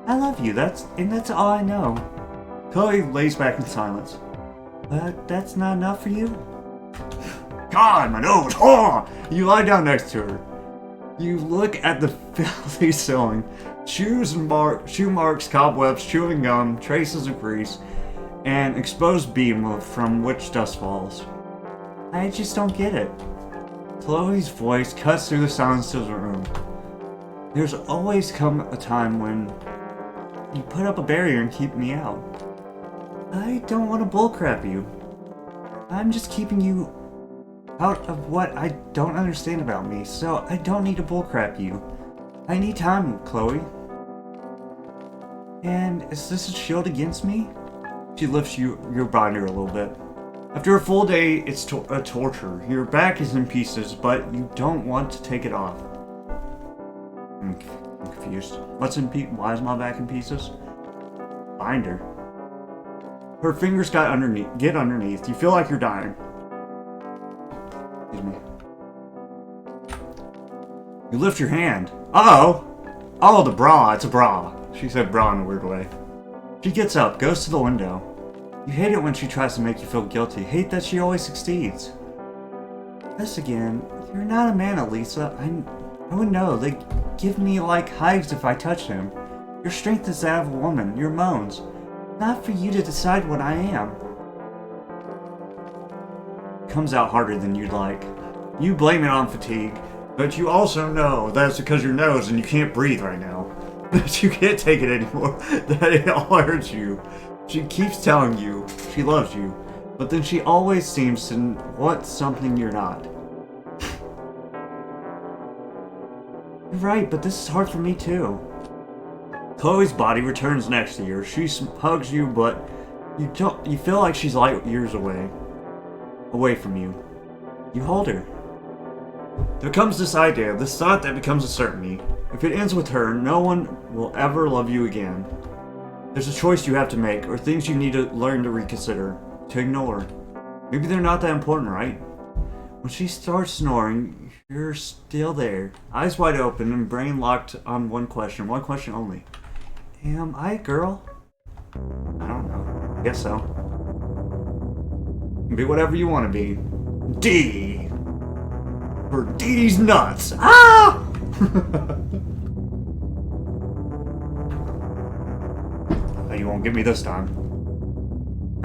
I love you, that's all I know. Chloe lays back in silence. But that's not enough for you? God, my nose! Oh! You lie down next to her. You look at the filthy ceiling. Shoe marks, cobwebs, chewing gum, traces of grease, and exposed beam from which dust falls. I just don't get it. Chloe's voice cuts through the silence of the room. There's always come a time when you put up a barrier and keep me out. I don't want to bullcrap you. I'm just keeping you out of what I don't understand about me, so I don't need to bullcrap you. I need time, Chloe. And is this a shield against me? She lifts your binder a little bit. After a full day, it's a torture. Your back is in pieces, but you don't want to take it off. I'm confused. Why is my back in pieces? Binder. Her fingers get underneath. You feel like you're dying. Excuse me. You lift your hand. Uh-oh! Oh, the bra. It's a bra. She said bra in a weird way. She gets up, goes to the window. You hate it when she tries to make you feel guilty. Hate that she always succeeds. This again. You're not a man, Elisa. I would know. They give me like hives if I touch them. Your strength is that of a woman. Your moans. Not for you to decide what I am. Comes out harder than you'd like. You blame it on fatigue, but you also know that's because your nose and you can't breathe right now. That you can't take it anymore. That it all hurts you. She keeps telling you she loves you, but then she always seems to want something you're not. You're right, but this is hard for me too. Chloe's body returns next to yours. She hugs you, but you feel like she's light years away from you. You hold her. There comes this idea, this thought that becomes a certainty. If it ends with her, no one will ever love you again. There's a choice you have to make, or things you need to learn to reconsider, to ignore. Maybe they're not that important, right? When she starts snoring, you're still there, eyes wide open and brain locked on one question only. Am I a girl? I don't know. I guess so. Be whatever you want to be. D! For D's nuts! Ah! You won't get me this time.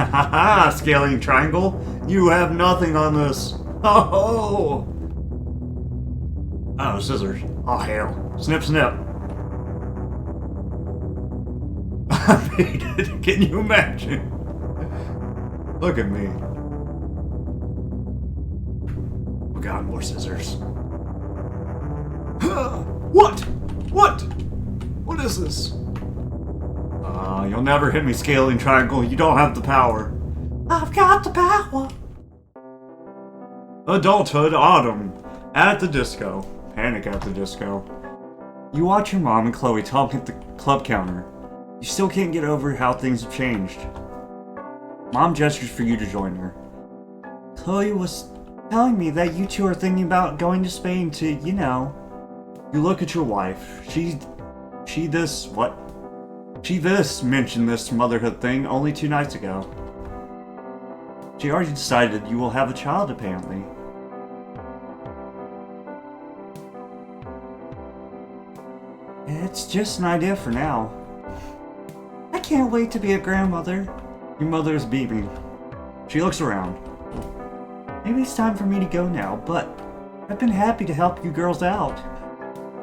Ha ha ha! Scaling triangle? You have nothing on this. Oh! Oh, scissors. Oh, hell. Snip, snip. I made it. Can you imagine? Look at me. Oh god, more scissors. What? What? What is this? You'll never hit me, scaling triangle. You don't have the power. I've got the power. Adulthood autumn. At the disco. Panic at the disco. You watch your mom and Chloe talk at the club counter. You still can't get over how things have changed. Mom gestures for you to join her. Chloe was telling me that you two are thinking about going to Spain to, you know. You look at your wife. She this, what? She mentioned this motherhood thing only 2 nights ago. She already decided you will have a child, apparently. It's just an idea for now. I can't wait to be a grandmother. Your mother is beaming. She looks around. Maybe it's time for me to go now, but I've been happy to help you girls out.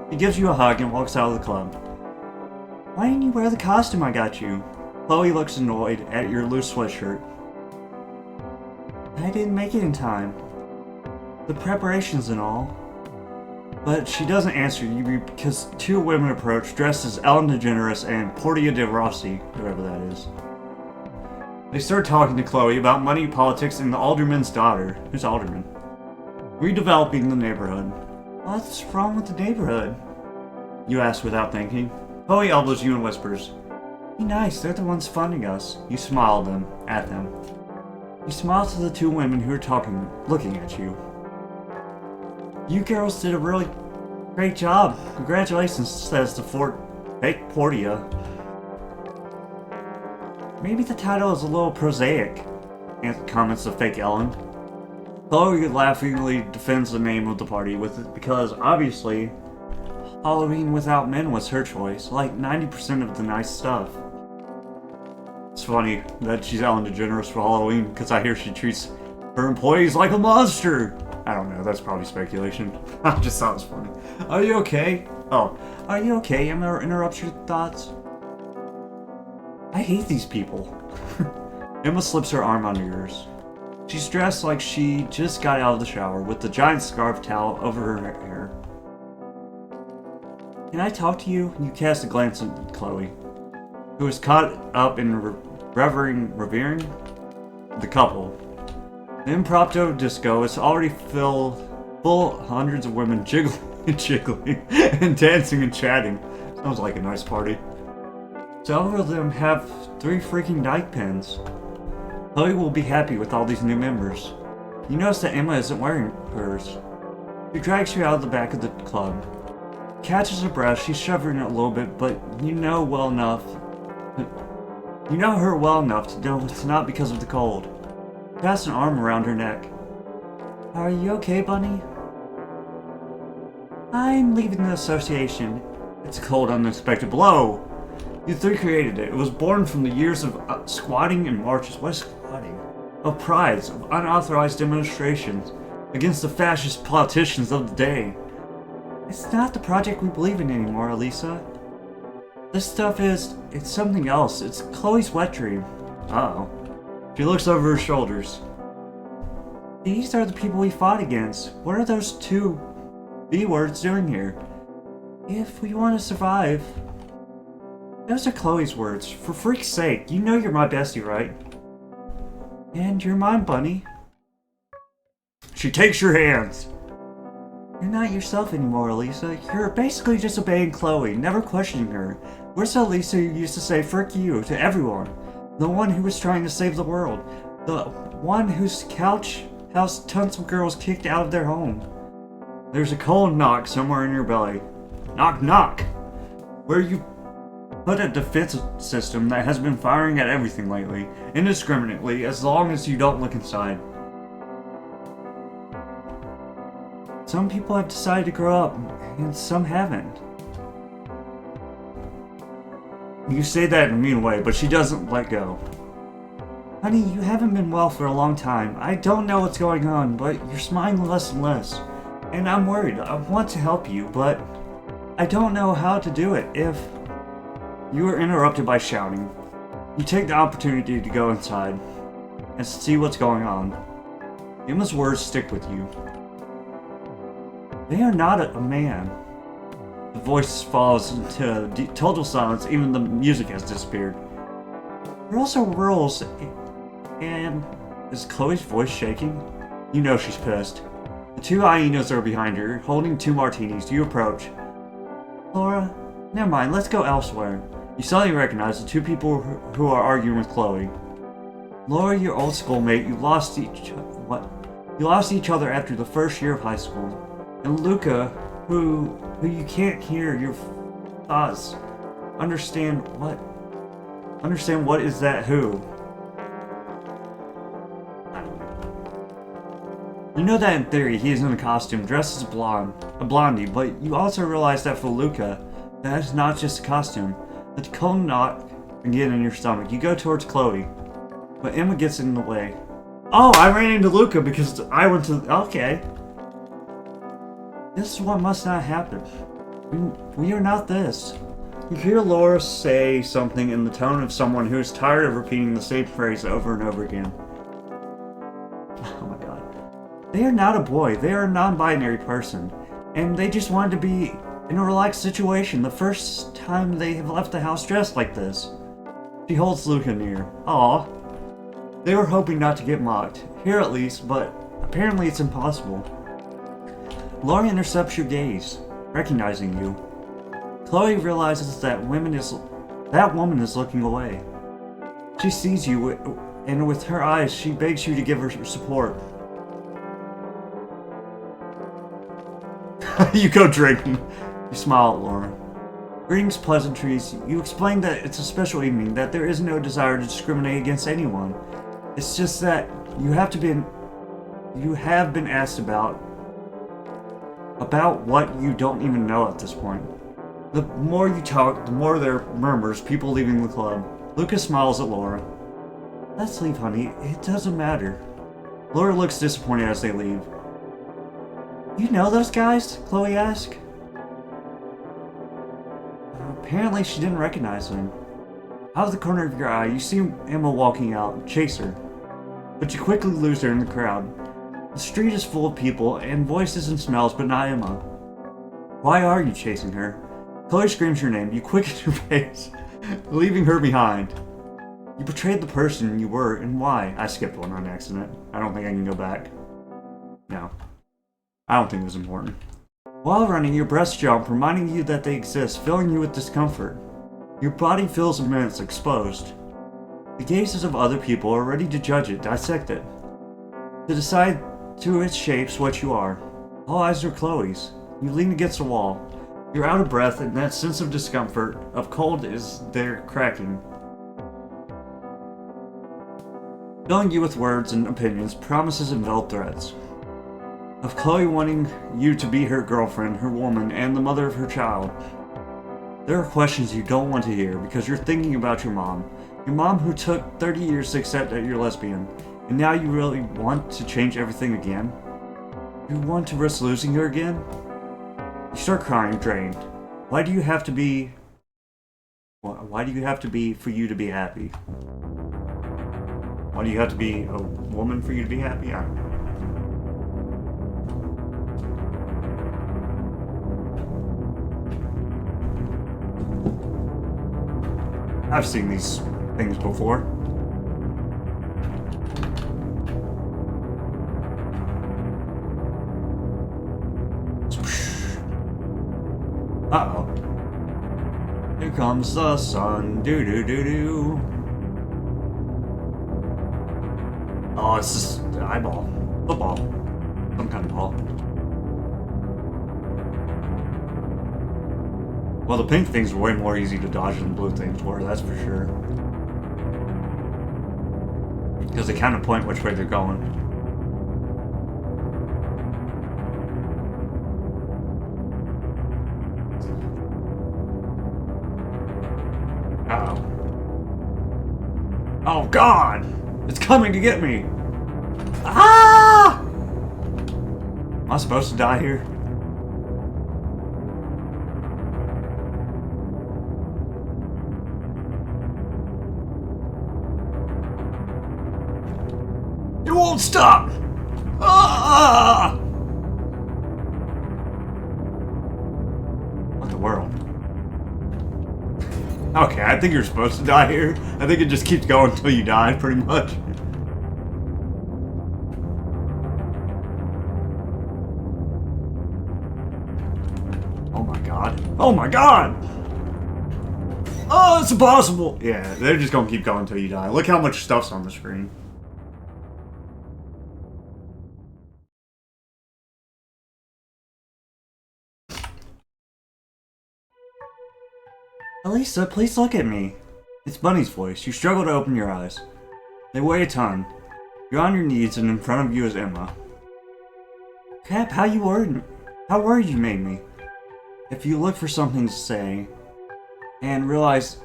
He gives you a hug and walks out of the club. Why didn't you wear the costume I got you? Chloe looks annoyed at your loose sweatshirt. I didn't make it in time. The preparations and all. But she doesn't answer you because 2 women approach dressed as Ellen DeGeneres and Portia de Rossi, whoever that is. They start talking to Chloe about money, politics, and the alderman's daughter. Who's alderman? Redeveloping the neighborhood. What's wrong with the neighborhood? You ask without thinking. Chloe elbows you and whispers, Be nice, they're the ones funding us. You smile at them. You smile to the 2 women who are talking, looking at you. You girls did a really great job. Congratulations, says the fake Portia. Maybe the title is a little prosaic, comments the fake Ellen. Chloe laughingly defends the name of the party with it because obviously Halloween without men was her choice, like 90% of the nice stuff. It's funny that she's Ellen DeGeneres for Halloween because I hear she treats her employees like a monster. I don't know, that's probably speculation. I just thought it was funny. Are you okay? Oh, are you okay? I'm gonna interrupt your thoughts. I hate these people. Emma slips her arm under yours. She's dressed like she just got out of the shower with the giant scarf towel over her hair. Can I talk to you? You cast a glance at Chloe, who is caught up in revering the couple. The impromptu disco is already full of hundreds of women jiggling and dancing and chatting. Sounds like a nice party. Several of them have 3 freaking dyke pins. Chloe will be happy with all these new members. You notice that Emma isn't wearing hers. She drags you out of the back of the club. Catches her breath, she's shuddering a little bit, but you know her well enough to know it's not because of the cold. Pass an arm around her neck. Are you okay, Bunny? I'm leaving the association. It's a cold, unexpected blow. You 3 created it. It was born from the years of squatting and marches. What is squatting? Of prides, of unauthorized demonstrations against the fascist politicians of the day. It's not the project we believe in anymore, Elisa. This stuff it's something else. It's Chloe's wet dream. Uh-oh. She looks over her shoulders. These are the people we fought against. What are those 2 B-words doing here? If we want to survive... Those are Chloe's words. For freak's sake, you know you're my bestie, right? And you're mine, Bunny. She takes your hands. You're not yourself anymore, Elisa. You're basically just obeying Chloe, never questioning her. Where's the Elisa who used to say frick you to everyone? The one who was trying to save the world. The one whose couch housed tons of girls kicked out of their home. There's a cold knock somewhere in your belly. Knock, knock! Where you put a defense system that has been firing at everything lately, indiscriminately, as long as you don't look inside. Some people have decided to grow up, and some haven't. You say that in a mean way, but she doesn't let go. Honey, you haven't been well for a long time. I don't know what's going on, but you're smiling less and less. And I'm worried. I want to help you, but I don't know how to do it if... You are interrupted by shouting. You take the opportunity to go inside and see what's going on. Emma's words stick with you. They are not a man. The voice falls into total silence, even the music has disappeared. Rules are rules, and is Chloe's voice shaking? You know she's pissed. The 2 hyenas are behind her, holding 2 martinis. You approach. Laura, never mind, let's go elsewhere. You suddenly recognize the 2 people who are arguing with Chloe. Laura, your old schoolmate, you lost each other after the first year of high school. And Luca, who you can't hear your thoughts, understand what Understand what is that who? You know that in theory he is in a costume, dressed as a blondie, but you also realize that for Luca, that is not just a costume. With the cold knock again in your stomach, you go towards Chloe, but Emma gets in the way. Oh, I ran into Luca because I went to... Okay. This is what must not happen. We are not this. You hear Laura say something in the tone of someone who is tired of repeating the same phrase over and over again. Oh my god. They are not a boy, they are a non-binary person, and they just wanted to be in a relaxed situation the first time they have left the house dressed like this. She holds Luca near. Aw. They were hoping not to get mocked, here at least, but apparently it's impossible. Laura intercepts your gaze, recognizing you. Chloe realizes that woman is looking away. She sees you, and with her eyes, she begs you to give her support. You go drinking. You smile at Laura. Greetings, pleasantries. You explain that it's a special evening, that there is no desire to discriminate against anyone. It's just that you have been asked about what you don't even know at this point. The more you talk, the more there are murmurs, people leaving the club. Lucas smiles at Laura. Let's leave, honey. It doesn't matter. Laura looks disappointed as they leave. You know those guys? Chloe asks. Apparently she didn't recognize them. Out of the corner of your eye, you see Emma walking out, chase her. But you quickly lose her in the crowd. The street is full of people, and voices and smells, but not Emma. Why are you chasing her? Chloe screams your name. You quicken your pace, leaving her behind. You betrayed the person you were, and why? I skipped one on accident. I don't think I can go back. No. I don't think it was important. While running, your breasts jump, reminding you that they exist, filling you with discomfort. Your body feels immense, exposed. The gazes of other people are ready to judge it, dissect it. To decide through its shapes what you are. All eyes are Chloe's. You lean against the wall. You're out of breath, and that sense of discomfort, of cold, is there cracking. Filling you with words and opinions, promises and veiled threats. Of Chloe wanting you to be her girlfriend, her woman, and the mother of her child. There are questions you don't want to hear because you're thinking about your mom. Your mom who took 30 years to accept that you're lesbian. And now you really want to change everything again? You want to risk losing her again? You start crying, drained. Why do you have to be for you to be happy? Why do you have to be a woman for you to be happy? I don't know. I've seen these things before. Uh-oh. Here comes the sun. Do-do-do-do. Oh, it's just an eyeball. Football. Some kind of ball. Well, the pink things were way more easy to dodge than the blue things were, that's for sure. Because they kind of point which way they're going. Uh-oh. Oh, God! It's coming to get me! Ah! Am I supposed to die here? It won't stop! Ah! What the world? Okay, I think you're supposed to die here. I think it just keeps going until you die, pretty much. Oh my god. Oh my god! Oh, it's impossible! Yeah, they're just gonna keep going until you die. Look how much stuff's on the screen. Elisa, please look at me. It's Bunny's voice. You struggle to open your eyes. They weigh a ton. You're on your knees, and in front of you is Emma. Cap, how worried you made me. If you look for something to say, and realize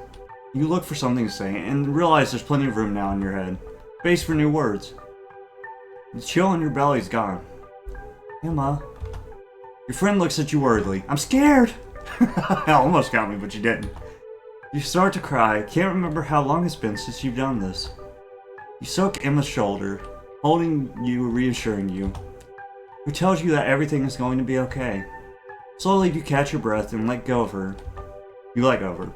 there's plenty of room now in your head. Space for new words. The chill in your belly's gone. Emma. Your friend looks at you worriedly. I'm scared! Almost got me, but you didn't. You start to cry. Can't remember how long it's been since you've done this. You soak Emma's shoulder, holding you, reassuring you, who tells you that everything is going to be okay. Slowly you catch your breath and let go of her. You let go of her.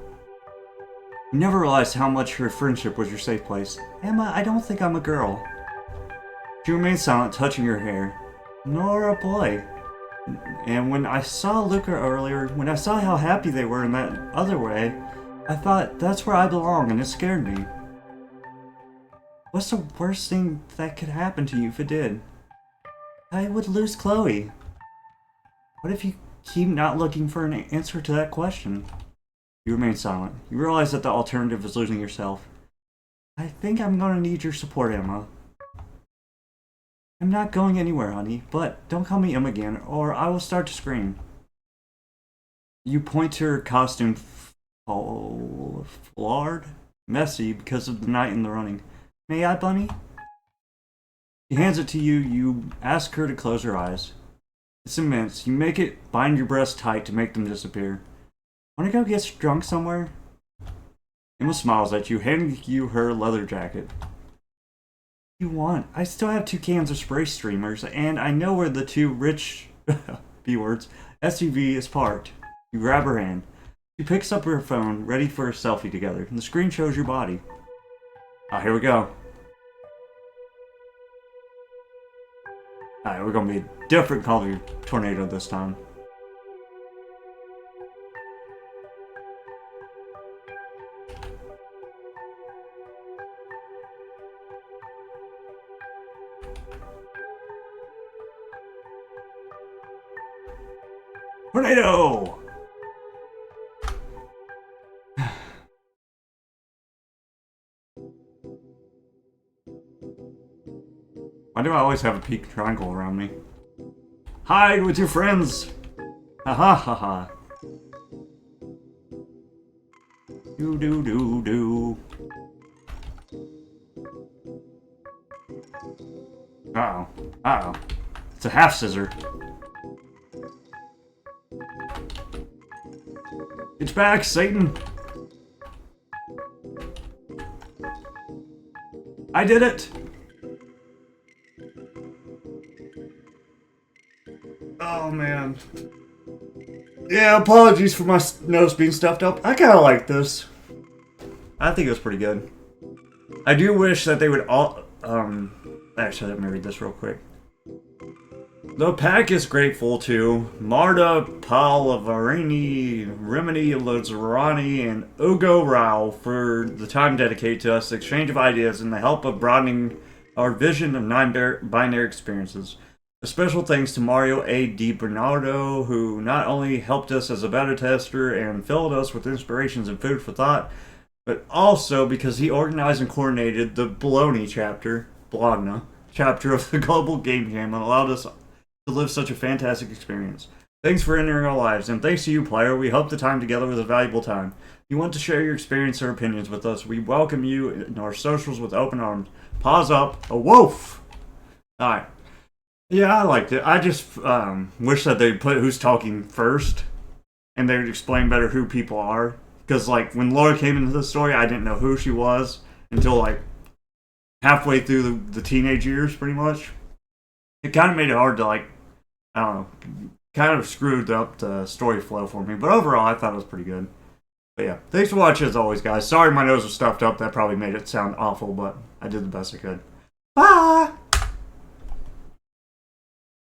You never realized how much her friendship was your safe place. Emma, I don't think I'm a girl. She remained silent, touching her hair. Nor a boy. And when I saw Luca earlier, when I saw how happy they were in that other way, I thought, that's where I belong, and it scared me. What's the worst thing that could happen to you if it did? I would lose Chloe. What if you keep not looking for an answer to that question? You remain silent. You realize that the alternative is losing yourself. I think I'm gonna need your support, Emma. I'm not going anywhere, honey, but don't call me Emma again, or I will start to scream. You point to her costume, flawed, messy because of the night and the running. May I, Bunny? She hands it to you. You ask her to close her eyes. It's immense. You make it bind your breasts tight to make them disappear. Wanna go get drunk somewhere? Emma smiles at you, handing you her leather jacket. You want? I still have 2 cans of spray streamers, and I know where the 2 rich B words SUV is parked. You grab her hand. She picks up her phone, ready for a selfie together, and the screen shows your body. Ah, here we go. Alright, we're gonna be a different color tornado this time. Tornado! Why do I always have a pink triangle around me? Hide with your friends! Ha ha ha ha. Do do do do. Uh-oh. Uh-oh. It's a half scissor. It's back, Satan! I did it! Oh, man. Yeah, apologies for my nose being stuffed up. I kinda like this. I think it was pretty good. I do wish that they would all... Actually, let me read this real quick. The pack is grateful to Marta Palavarini, Remini Lazarani, and Ugo Rao for the time dedicated to us, the exchange of ideas, and the help of broadening our vision of non-binary experiences. A special thanks to Mario A. Di Bernardo, who not only helped us as a beta tester and filled us with inspirations and food for thought, but also because he organized and coordinated the Bologna chapter, Bologna, chapter of the Global Game Jam and allowed us to live such a fantastic experience. Thanks for entering our lives, and thanks to you, player. We hope the time together was a valuable time. If you want to share your experience or opinions with us, we welcome you in our socials with open arms. Pause up. A woof! Alright. Yeah, I liked it. I just wish that they'd put who's talking first, and they'd explain better who people are. Because, like, when Laura came into the story, I didn't know who she was until, like, halfway through the teenage years, pretty much. It kind of made it hard to, like, I don't know, kind of screwed up the story flow for me. But overall, I thought it was pretty good. But yeah, thanks for watching as always, guys. Sorry my nose was stuffed up. That probably made it sound awful, but I did the best I could. Bye!